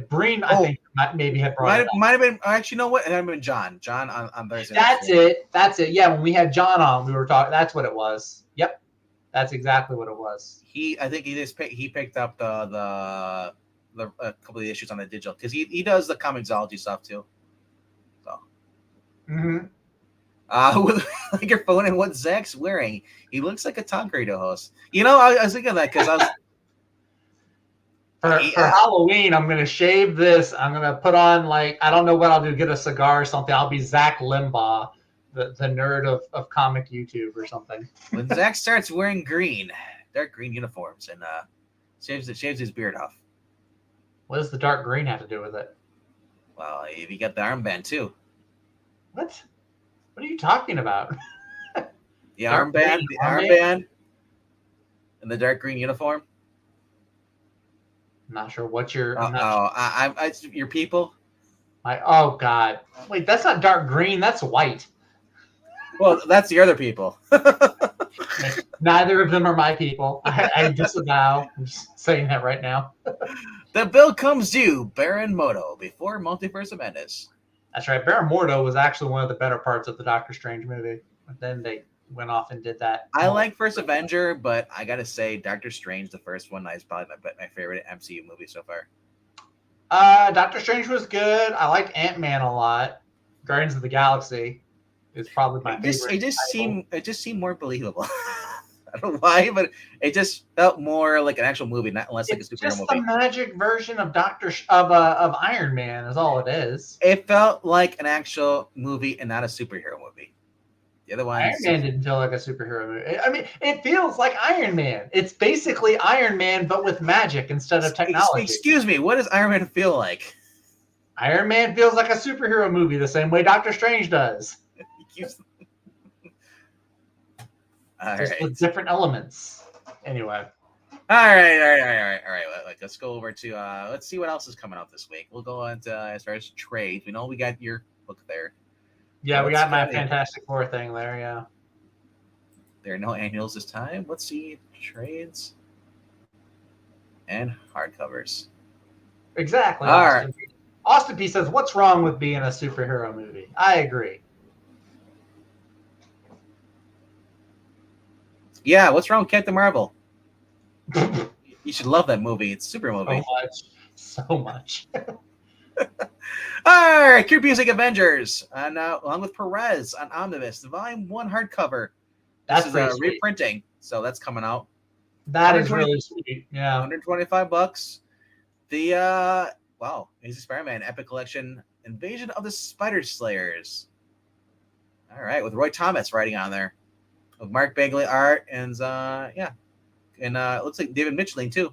Speaker 2: Breen, I think, maybe had brought it up.
Speaker 1: Might have been. Actually, you know what? It might have been John. John on Thursday.
Speaker 2: That's it. That's it. Yeah, when we had John on, we were talking. That's what it was. Yep, that's exactly what it was.
Speaker 1: I think he picked up the a couple of the issues on the digital because he does the Comixology stuff too. So. With like your phone and what Zach's wearing, he looks like a talk radio host. You know, I was thinking that because I was.
Speaker 2: For Halloween, I'm gonna shave this. I'm gonna put on I don't know what I'll do. Get a cigar or something. I'll be Zach Limbaugh, the nerd of comic YouTube or something.
Speaker 1: When Zach starts wearing dark green uniforms and shaves his beard off.
Speaker 2: What does the dark green have to do with it?
Speaker 1: Well, if you got the armband too.
Speaker 2: What? What are you talking about?
Speaker 1: The armband, and the dark green uniform.
Speaker 2: I'm not sure what you're.
Speaker 1: Your people.
Speaker 2: Oh God! Wait, that's not dark green. That's white.
Speaker 1: Well, that's the other people.
Speaker 2: Neither of them are my people. I disavow. I'm just saying that right now.
Speaker 1: The bill comes due, Baron Moto, before Multiverse of Madness.
Speaker 2: That's right. Baron Mordo was actually one of the better parts of the Doctor Strange movie. But then they went off and did that.
Speaker 1: I like First Avenger, but I gotta say, Doctor Strange, the first one, is probably my favorite MCU movie so far.
Speaker 2: Doctor Strange was good. I liked Ant-Man a lot. Guardians of the Galaxy is probably my favorite.
Speaker 1: It just seemed more believable. I don't know why, but it just felt more like an actual movie, not less like a superhero movie.
Speaker 2: It's just the magic version of of Iron Man is all it is.
Speaker 1: It felt like an actual movie and not a superhero movie. The other one,
Speaker 2: Iron Man didn't feel like a superhero movie. I mean, it feels like Iron Man. It's basically Iron Man, but with magic instead of technology.
Speaker 1: Excuse me, what does Iron Man feel like?
Speaker 2: Iron Man feels like a superhero movie the same way Doctor Strange does. Just with different elements. Anyway.
Speaker 1: All right. Let's go over to let's see what else is coming out this week. We'll go on to as far as trades. We know we got your book there.
Speaker 2: Yeah, we got my Fantastic Four thing there. Yeah.
Speaker 1: There are no annuals this time. Let's see trades and hardcovers.
Speaker 2: Exactly.
Speaker 1: All right.
Speaker 2: Austin P says, "What's wrong with being a superhero movie?" I agree.
Speaker 1: Yeah, what's wrong with Captain Marvel? You should love that movie. It's a super movie.
Speaker 2: So much.
Speaker 1: All right, Cure Music Avengers, and along with Perez on Omnibus, the Volume 1 hardcover. This is a reprinting, so that's coming out.
Speaker 2: That is really sweet. Yeah,
Speaker 1: $125. The Amazing Spider-Man Epic Collection, Invasion of the Spider Slayers. All right, with Roy Thomas writing on there. With Mark Bagley art and it looks like David Micheline too.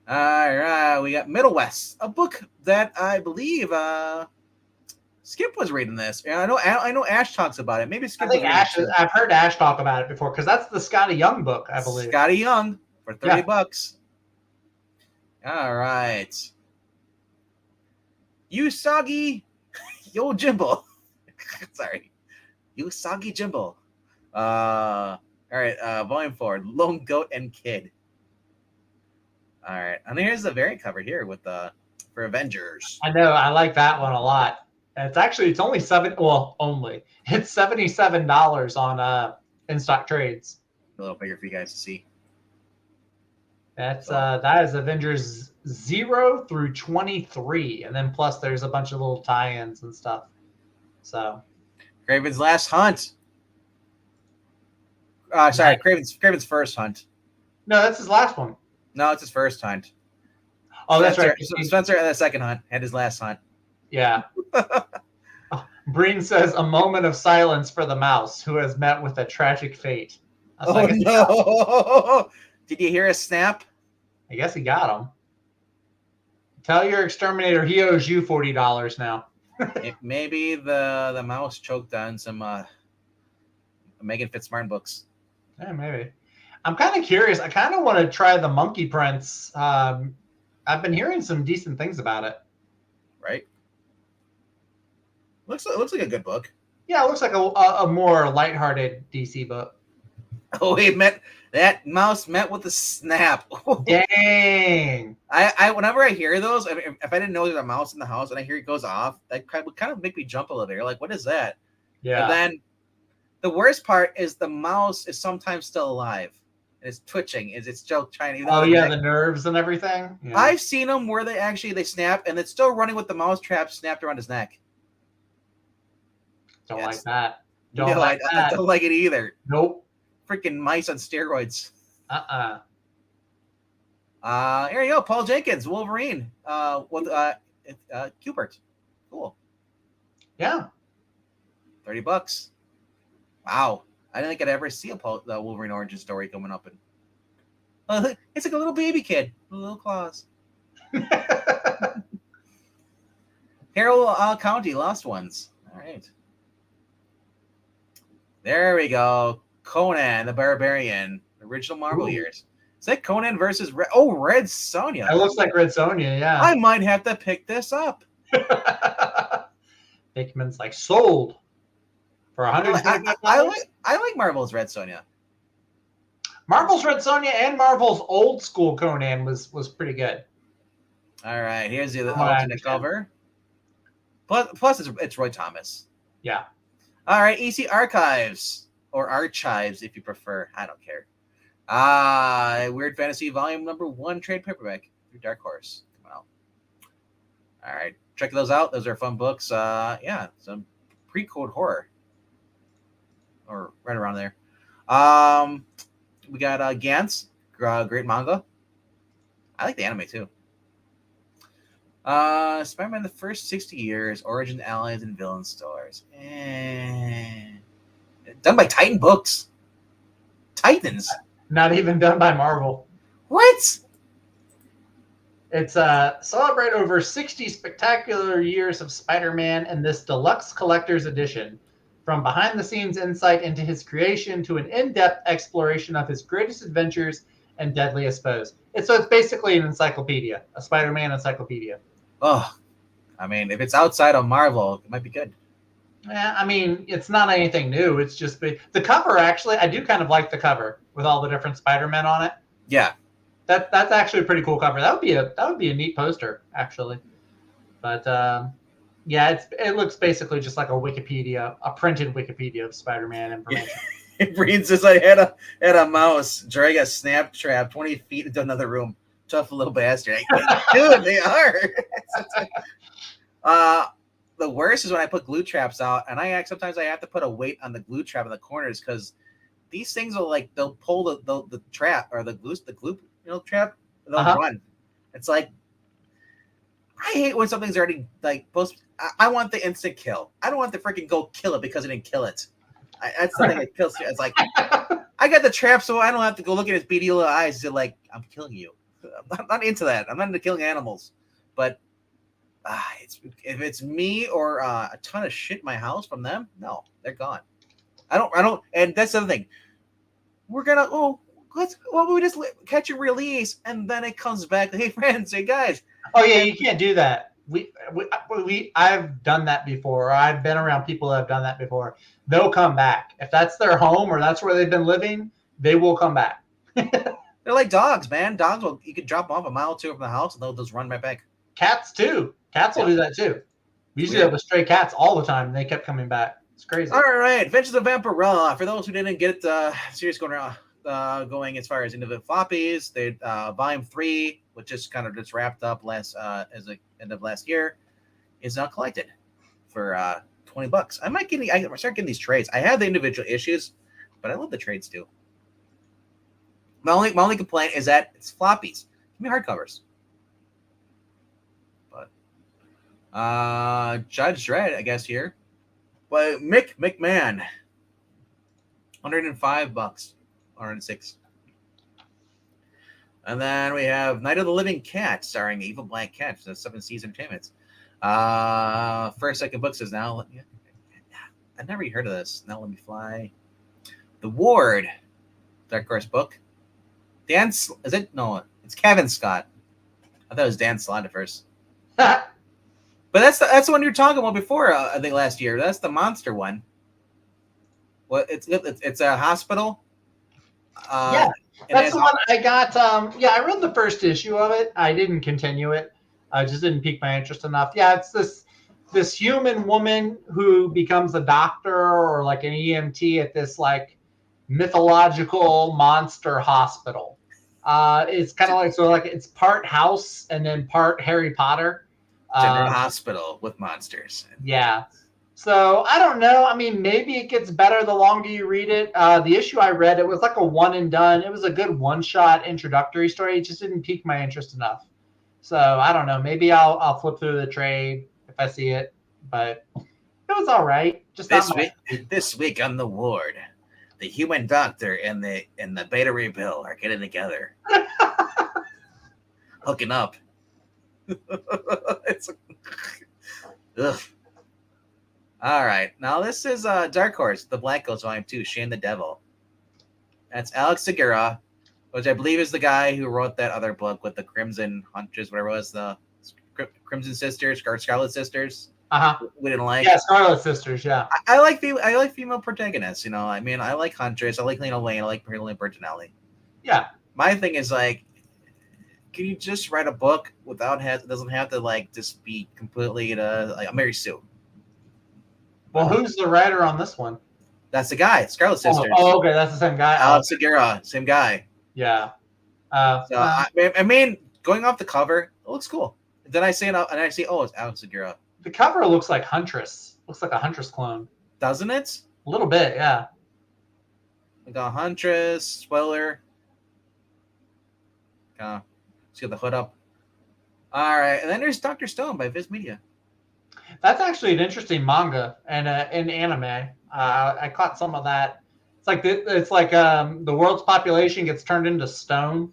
Speaker 1: All right, we got Middle West, a book that I believe Skip was reading this, and I know Ash talks about it. Maybe Skip.
Speaker 2: I've heard Ash talk about it before because that's the Scotty Young book, I believe.
Speaker 1: Scotty Young for $30. All right, Usagi Yojimbo. Sorry. Usagi Jimbo. All right, Volume 4, Lone Goat and Kid. All right, and here's the variant cover here with for Avengers.
Speaker 2: I know, I like that one a lot. It's only it's $77 on in stock trades.
Speaker 1: A little bigger for you guys to see.
Speaker 2: That's that is Avengers 0 through 23, and then plus there's a bunch of little tie-ins and stuff. So.
Speaker 1: Craven's Last Hunt. Sorry, Craven's First Hunt.
Speaker 2: No, that's his last one.
Speaker 1: No, it's his first hunt.
Speaker 2: Oh, that's right.
Speaker 1: Spencer had the second hunt, had his last hunt.
Speaker 2: Yeah. Breen says, "A moment of silence for the mouse who has met with a tragic fate." was
Speaker 1: Oh
Speaker 2: like,
Speaker 1: no! Did you hear a snap?
Speaker 2: I guess he got him. Tell your exterminator he owes you $40 now.
Speaker 1: Maybe the mouse choked on some Megan Fitzmartin books.
Speaker 2: Yeah, maybe. I'm kind of curious. I kind of want to try the Monkey Prince. I've been hearing some decent things about it.
Speaker 1: Right. Looks like a good book.
Speaker 2: Yeah, it looks like a more lighthearted DC book.
Speaker 1: Oh, that mouse met with a snap.
Speaker 2: Dang.
Speaker 1: I whenever I hear those, if I didn't know there's a mouse in the house and I hear it goes off, that would kind of make me jump a little bit. You're like, what is that?
Speaker 2: Yeah.
Speaker 1: And then the worst part is the mouse is sometimes still alive. And it's twitching. It's still trying to.
Speaker 2: Oh yeah, the nerves and everything. Yeah.
Speaker 1: I've seen them where they snap and it's still running with the mouse trap snapped around his neck.
Speaker 2: Don't like that.
Speaker 1: I don't like it either.
Speaker 2: Nope.
Speaker 1: Freaking mice on steroids.
Speaker 2: Uh-uh.
Speaker 1: Here you go, Paul Jenkins, Wolverine. With Cubert. Cool.
Speaker 2: Yeah.
Speaker 1: $30. Wow. I didn't think I'd ever see a Wolverine origin story coming up. And it's like a little baby kid with little claws. Carroll County, Lost Ones. All right. There we go. Conan the Barbarian, original Marvel years. Is that Conan versus Red Sonja?
Speaker 2: It looks like Red Sonja, yeah.
Speaker 1: I might have to pick this up.
Speaker 2: Hickman's like sold for $125.
Speaker 1: I like Marvel's Red Sonja.
Speaker 2: Marvel's Red Sonja and Marvel's old school Conan was pretty good.
Speaker 1: All right, here's the alternate cover. Plus it's Roy Thomas.
Speaker 2: Yeah.
Speaker 1: All right, EC Archives or Archives if you prefer. I don't care. Weird Fantasy Volume Number 1 trade paperback through Dark Horse. Come on. All right, check those out. Those are fun books. Yeah, some pre-code horror or right around there. We got Gantz, great manga. I like the anime too. Spider-Man the First 60 Years, Origin, Allies, and Villain Stars. Done by Titan Books. Titans.
Speaker 2: Not even done by Marvel.
Speaker 1: What?
Speaker 2: It's celebrate over 60 spectacular years of Spider-Man in this deluxe collector's edition. From behind-the-scenes insight into his creation to an in-depth exploration of his greatest adventures and deadliest foes. So it's basically an encyclopedia, a Spider-Man encyclopedia.
Speaker 1: Oh, I mean, if it's outside of Marvel, it might be good.
Speaker 2: Yeah, I mean, it's not anything new. It's just the cover. Actually, I do kind of like the cover with all the different Spider-Men on it.
Speaker 1: Yeah,
Speaker 2: that's actually a pretty cool cover. That would be a neat poster, actually. But yeah, it looks basically just like a printed Wikipedia of Spider-Man information.
Speaker 1: Breen says I had a mouse drag a snap trap 20 feet into another room. Tough little bastard. Dude, they are. The worst is when I put glue traps out, and sometimes I have to put a weight on the glue trap in the corners because these things will they'll pull the trap or the glue trap. They'll run. It's like I hate when something's already I want the instant kill. I don't want to freaking go kill it because I didn't kill it. That's the thing that kills you. It's like I got the trap, so I don't have to go look at his beady little eyes. And like I'm killing you. I'm not into that. I'm not into killing animals. But if it's me or a ton of shit in my house from them, no, they're gone. I don't. And that's the other thing. We're gonna we just catch and release, and then it comes back. Hey friends, hey guys.
Speaker 2: Oh yeah, you can't do that. I've done that before. Or I've been around people that have done that before. They'll come back if that's their home or that's where they've been living. They will come back.
Speaker 1: They're like dogs, man. Dogs you can drop them off a mile or two from the house, and they'll just run right back.
Speaker 2: Cats too. Cats will do that too. We usually have stray cats all the time, and they kept coming back. It's crazy.
Speaker 1: All right, Adventures of Vampirella. For those who didn't get series going as far as individual floppies, they volume 3, which just kind of just wrapped up end of last year, is now collected for $20. I start getting these trades. I have the individual issues, but I love the trades too. My only complaint is that it's floppies. Give me hardcovers. But Judge Dredd, I guess here. But Mick McMahon, $105. 106. And then we have Night of the Living Cat, starring Evil Black Cat, the 7th Entertainment. First, second books is now. I've never even heard of this. Now let me fly. The Ward, Dark Horse book. Is it? No, it's Kevin Scott. I thought it was Dan Slott at first. But that's the one you were talking about before. I think last year. That's the monster one. What? It's a hospital.
Speaker 2: Yeah, that's the one I got. I read the first issue of it. I didn't continue it. I just didn't pique my interest enough. Yeah, it's this human woman who becomes a doctor or like an EMT at this like mythological monster hospital. It's kind of like it's part house and then part Harry Potter.
Speaker 1: General hospital with monsters.
Speaker 2: Yeah. So I don't know. I mean, maybe it gets better the longer you read it. The issue I read, it was like a one and done. It was a good one-shot introductory story. It just didn't pique my interest enough. So I don't know. Maybe I'll flip through the trade if I see it. But it was all right. Just
Speaker 1: this week on The Ward, the human doctor and the Beta Ray Bill are getting together, hooking up. It's ugh. All right, now this is Dark Horse, The Black Ghost Volume 2, Shame the Devil. That's Alex Segura, which I believe is the guy who wrote that other book with the Crimson Hunters, whatever it was, the Crimson Sisters, or Scarlet Sisters. We didn't like.
Speaker 2: Yeah, Scarlet Sisters. Yeah,
Speaker 1: I like female protagonists. You know, I mean, I like Huntress, I like Lena Lane, I like Helena Bertinelli.
Speaker 2: Yeah.
Speaker 1: My thing is like, can you just write a book without it doesn't have to like just be completely like Mary Sue.
Speaker 2: Well, who's the writer on this one?
Speaker 1: That's the guy, Scarlet Sisters.
Speaker 2: Oh, okay, that's the same guy.
Speaker 1: Alex Segura, same guy.
Speaker 2: Yeah.
Speaker 1: I mean, going off the cover, it looks cool. Then I see it, and I see, oh, it's Alex Segura.
Speaker 2: The cover looks like Huntress. Looks like a Huntress clone.
Speaker 1: Doesn't it?
Speaker 2: A little bit, yeah.
Speaker 1: We got Huntress, spoiler. Let's get the hood up. All right, and then there's Dr. Stone by Viz Media.
Speaker 2: That's actually an interesting manga and in anime. I caught some of that. It's like the world's population gets turned into stone,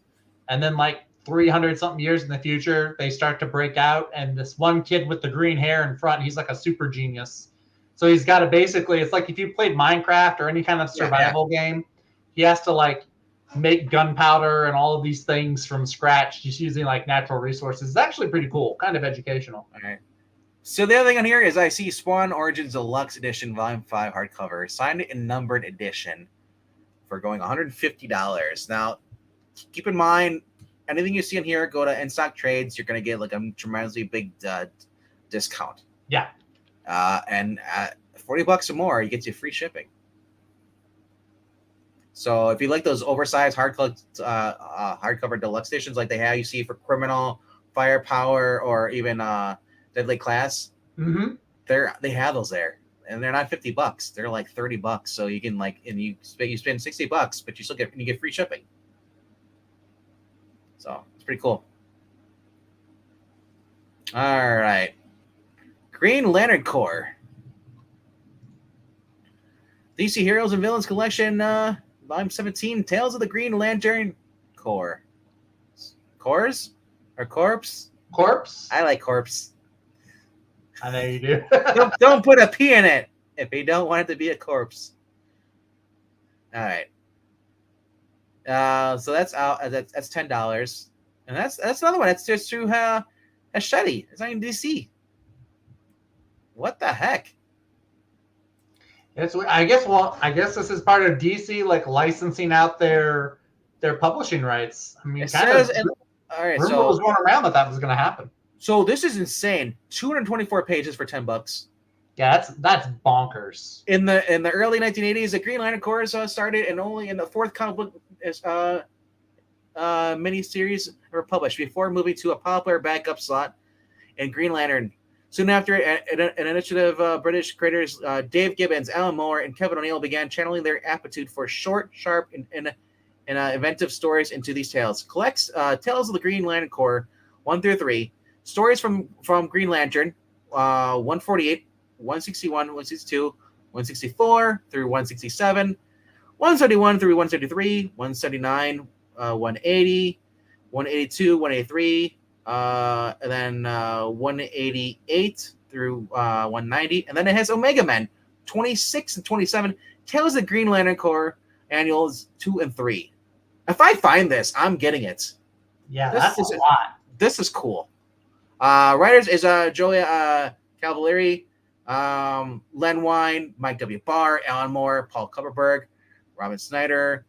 Speaker 2: and then like 300 something years in the future, they start to break out, and this one kid with the green hair in front, he's like a super genius. So he's got to basically, it's like if you played Minecraft or any kind of survival game, he has to like make gunpowder and all of these things from scratch, just using like natural resources. It's actually pretty cool, kind of educational.
Speaker 1: All right. So the other thing on here is I see Spawn Origins Deluxe Edition Volume 5 hardcover, signed and numbered edition, for going $150. Now, keep in mind, anything you see in here, go to In-Stock Trades, you're going to get like a tremendously big discount.
Speaker 2: Yeah.
Speaker 1: And at $40 or more, you get you free shipping. So if you like those oversized hardcover deluxe editions like they have, you see for Criminal, Firepower, or even Deadly Class, they have those there, and they're not $50. They're like $30. So you can like, and you spend $60, but you still get free shipping. So it's pretty cool. All right, Green Lantern Corps, DC Heroes and Villains Collection, Volume 17, Tales of the Green Lantern Corps. Corps or Corpse?
Speaker 2: Corpse.
Speaker 1: I like Corpse.
Speaker 2: I know you do.
Speaker 1: don't put a P in it if you don't want it to be a corpse. All right. So that's out. That's $10, and that's another one. That's just through Hachette. It's not even DC. What the heck?
Speaker 2: I guess this is part of DC like licensing out their publishing rights. I mean,
Speaker 1: all right.
Speaker 2: Rumor was going around that was going to happen.
Speaker 1: So this is insane. 224 pages for $10.
Speaker 2: Yeah, that's bonkers.
Speaker 1: In the early 1980s, the Green Lantern Corps started, and only in the fourth comic book miniseries were published before moving to a popular backup slot in Green Lantern. Soon after, an initiative of British creators Dave Gibbons, Alan Moore, and Kevin O'Neill began channeling their aptitude for short, sharp, and inventive stories into these tales. Collects Tales of the Green Lantern Corps 1 through 3. Stories from Green Lantern, 148, 161, 162, 164 through 167, 171 through 173, 179, 180, 182, 183, and then 188 through 190. And then it has Omega Men 26 and 27. Tales of the Green Lantern Corps annuals 2 and 3. If I find this, I'm getting it.
Speaker 2: Yeah, that's a lot.
Speaker 1: This is cool. Writers is Julia Cavalieri, Len Wein, Mike W. Barr, Alan Moore, Paul Kupperberg, Robin Snyder,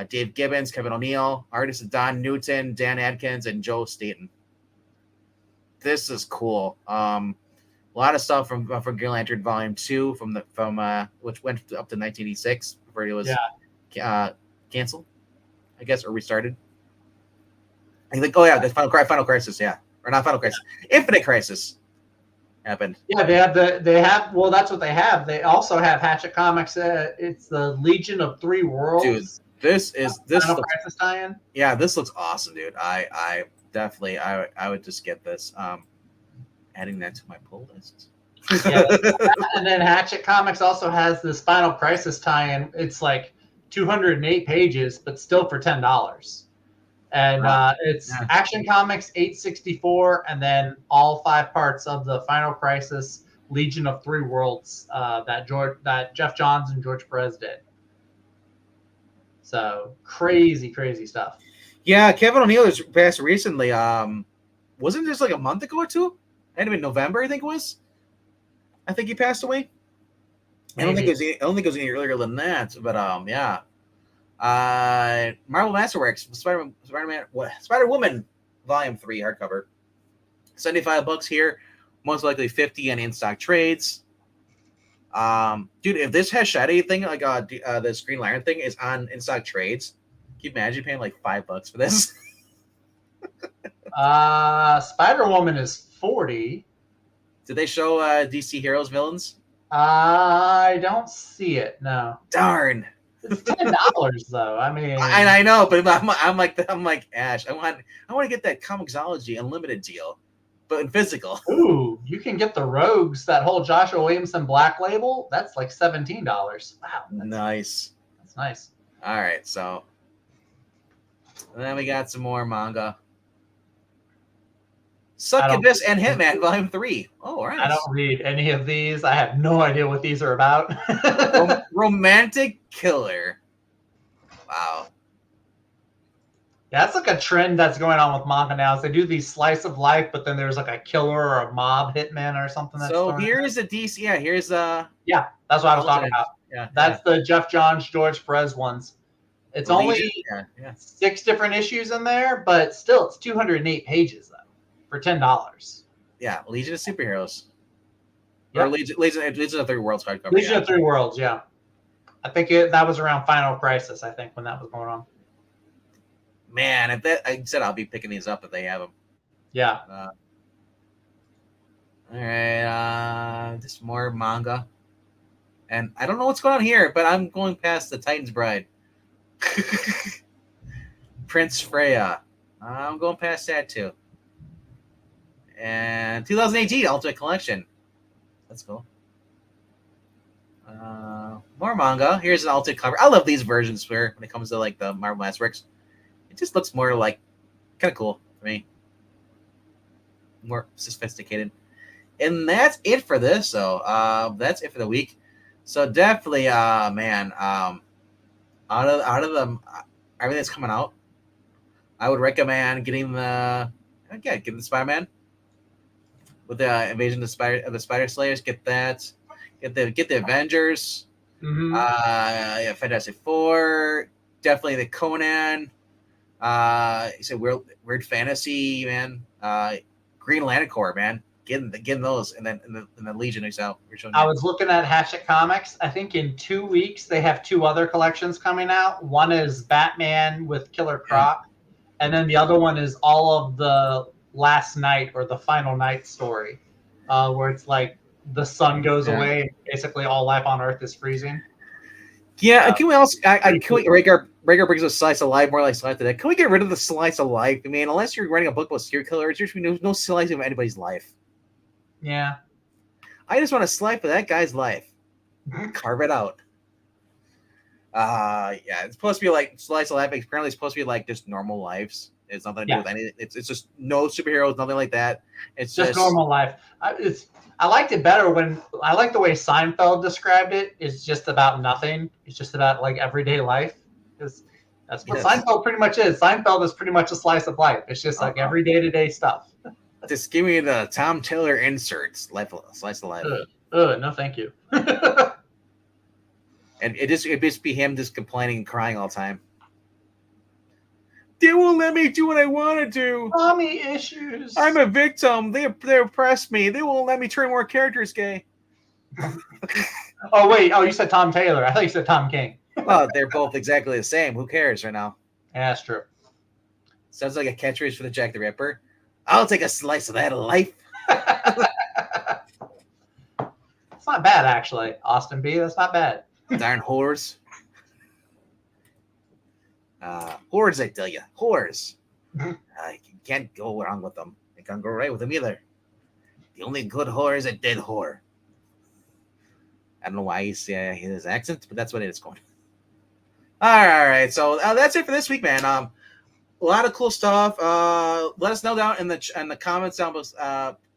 Speaker 1: Dave Gibbons, Kevin O'Neill. Artists is Don Newton, Dan Adkins, and Joe Staten. This is cool. A lot of stuff from Green Lantern Volume 2 from which went up to 1986 before it was canceled, I guess, or restarted. I think, the Final Crisis, yeah. Or not Final Crisis. Infinite Crisis happened.
Speaker 2: Yeah, they have well, that's what they have. They also have Hatchet Comics. It's the Legion of Three Worlds.
Speaker 1: Dude, this
Speaker 2: Final Crisis tie-in.
Speaker 1: Yeah, this looks awesome, dude. I definitely I would just get this. Adding that to my pull list.
Speaker 2: Yeah, and then Hatchet Comics also has this Final Crisis tie-in. It's like 208 pages, but still for $10. And it's Action Comics 864, and then all 5 parts of the Final Crisis Legion of Three Worlds that Jeff Johns and George Perez did. So crazy stuff.
Speaker 1: Yeah, Kevin O'Neill has passed recently. Wasn't this like a month ago or two? Might have been November, I think it was. I think he passed away. I don't think it was any earlier than that, but yeah. Marvel Masterworks, Spider-Woman, Volume 3 hardcover. $75 here, most likely 50 on in-stock trades. Dude, if this has Shady thing, like the Green Lantern thing is on in-stock trades, can you imagine paying like $5 for this?
Speaker 2: Spider-Woman is 40.
Speaker 1: Did they show DC Heroes villains?
Speaker 2: I don't see it. No.
Speaker 1: Darn.
Speaker 2: It's $10 though. I mean,
Speaker 1: I know, but I'm like Ash. I want to get that Comixology Unlimited deal, but in physical.
Speaker 2: Ooh, you can get the Rogues, that whole Joshua Williamson Black Label. That's like $17. Wow.
Speaker 1: Nice.
Speaker 2: That's nice.
Speaker 1: All right, so and then we got some more manga. Succubus and Hitman Volume 3. Oh, all right.
Speaker 2: I don't read any of these. I have no idea what these are about.
Speaker 1: Romantic Killer. Wow.
Speaker 2: Yeah, that's like a trend that's going on with manga now. Is they do these slice of life, but then there's like a killer or a mob hitman or something.
Speaker 1: So here's the DC. Yeah, here's
Speaker 2: Yeah, that's what I was talking about.
Speaker 1: Yeah,
Speaker 2: that's the Jeff Johns, George Perez ones. It's only 6 different issues in there, but still, it's 208 pages though for $10.
Speaker 1: Yeah, Legion of Superheroes.
Speaker 2: Yep.
Speaker 1: Or Legion of Three Worlds hardcover.
Speaker 2: Legion of Three Worlds, yeah. I think that was around Final Crisis. I think when that was going on.
Speaker 1: Man, if that I said I'll be picking these up if they have them.
Speaker 2: Yeah.
Speaker 1: All right, just more manga, and I don't know what's going on here, but I'm going past the Titan's Bride. Prince Freya. I'm going past that too. And 2018 Ultimate Collection. That's cool. More manga. Here's an Ultimate cover. I love these versions when it comes to like the Marvel Masterworks. It just looks more like kind of cool for me. More sophisticated. And that's it for this. So that's it for the week. So definitely, man, out of the everything that's coming out, I would recommend getting the Spider-Man with the Invasion of the Spider Slayers. Get that. Get the Avengers.
Speaker 2: Mm-hmm.
Speaker 1: Fantastic Four. Definitely the Conan. You said weird fantasy, man. Green Lantern Corps, man. Getting those, and then the Legion is out.
Speaker 2: I was looking at Hatchet Comics. I think in 2 weeks they have 2 other collections coming out. One is Batman with Killer Croc, and then the other one is all of the Last Night or the Final Night story, where it's like the sun goes away and basically all life on Earth is freezing.
Speaker 1: Yeah, can we also? Can we Rager brings a slice of life, more like slice of that. Can we get rid of the slice of life? I mean, unless you're writing a book about serial killers, there's no slicing of anybody's life.
Speaker 2: Yeah,
Speaker 1: I just want a slice of that guy's life. Carve it out. Yeah, it's supposed to be like slice of life. Apparently, it's supposed to be like just normal lives. It's nothing to do with anything. It's just no superheroes, nothing like that. It's
Speaker 2: just normal life. I liked it better when I like the way Seinfeld described it. It's just about nothing. It's just about like everyday life. Because that's what Seinfeld pretty much is. Seinfeld is pretty much a slice of life. It's just like every day-to-day stuff.
Speaker 1: Just give me the Tom Taylor inserts, slice of life.
Speaker 2: No, thank you.
Speaker 1: And it just be him just complaining and crying all the time. They won't let me do what I want to do.
Speaker 2: Mommy issues.
Speaker 1: I'm a victim. They oppressed me. They won't let me turn more characters gay.
Speaker 2: Oh, wait. Oh, you said Tom Taylor. I thought you said Tom King.
Speaker 1: Well, they're both exactly the same. Who cares right now?
Speaker 2: Yeah, that's true.
Speaker 1: Sounds like a catchphrase for the Jack the Ripper. I'll take a slice of that life.
Speaker 2: It's not bad, actually. Austin B. That's not bad.
Speaker 1: Darn whores. Whores, I tell you. Whores. You can't go wrong with them. You can't go right with them either. The only good whore is a dead whore. I don't know why he's his accent, but that's what it is going. All right. So that's it for this week, man. A lot of cool stuff. Let us know down in the comments down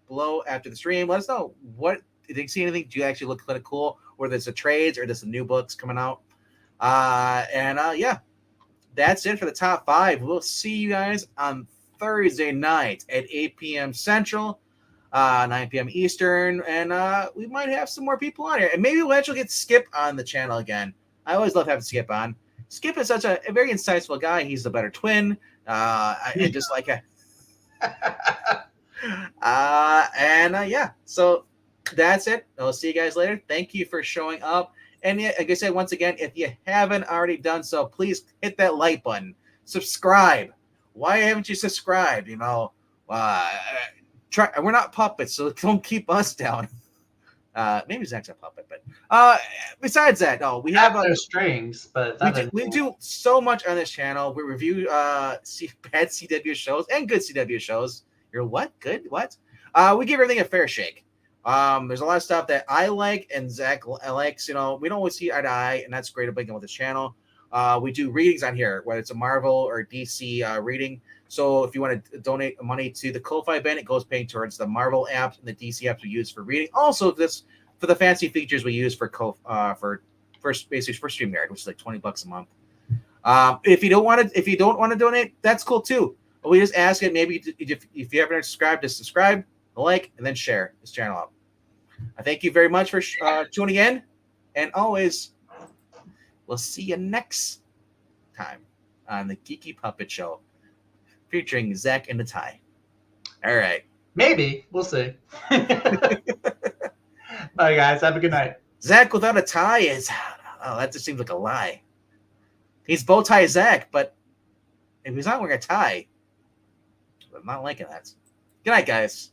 Speaker 1: below after the stream. Let us know what did you see anything? Do you actually look kind of cool? Whether it's the trades or just the new books coming out. Yeah, that's it for the top 5. We'll see you guys on Thursday night at 8 p.m. Central, 9 p.m. Eastern, and we might have some more people on here. And maybe we'll actually get Skip on the channel again. I always love having Skip on. Skip is such a very insightful guy. He's the better twin. I just like it. Yeah, so that's it. I'll see you guys later. Thank you for showing up. And yeah, like I said, once again, if you haven't already done so, please hit that like button. Subscribe. Why haven't you subscribed? You know, try. We're not puppets, so don't keep us down. Maybe Zach's a puppet, but besides that, no, we have
Speaker 2: no strings, but
Speaker 1: we do so much on this channel. We review bad CW shows and good CW shows. You're what? Good? What? We give everything a fair shake. There's a lot of stuff that I like and Zach likes. You know, we don't always see eye to eye, and that's great about with this channel. We do readings on here, whether it's a Marvel or DC reading. So if you want to donate money to the Ko-Fi bin, it goes paying towards the Marvel apps and the DC apps we use for reading. Also, this for the fancy features we use for basically for StreamYard, which is like $20 a month. If you don't want to donate, that's cool too. But we just ask it. Maybe if you haven't subscribed, just subscribe, like, and then share this channel out. I thank you very much for tuning in, and always, we'll see you next time on the Geeky Puppet Show, featuring Zach and the Tie. All right.
Speaker 2: Maybe. We'll see. Bye, guys. Have a good night.
Speaker 1: Zach without a tie is... Oh, that just seems like a lie. He's bow tie Zach, but if he's not wearing a tie, I'm not liking that. Good night, guys.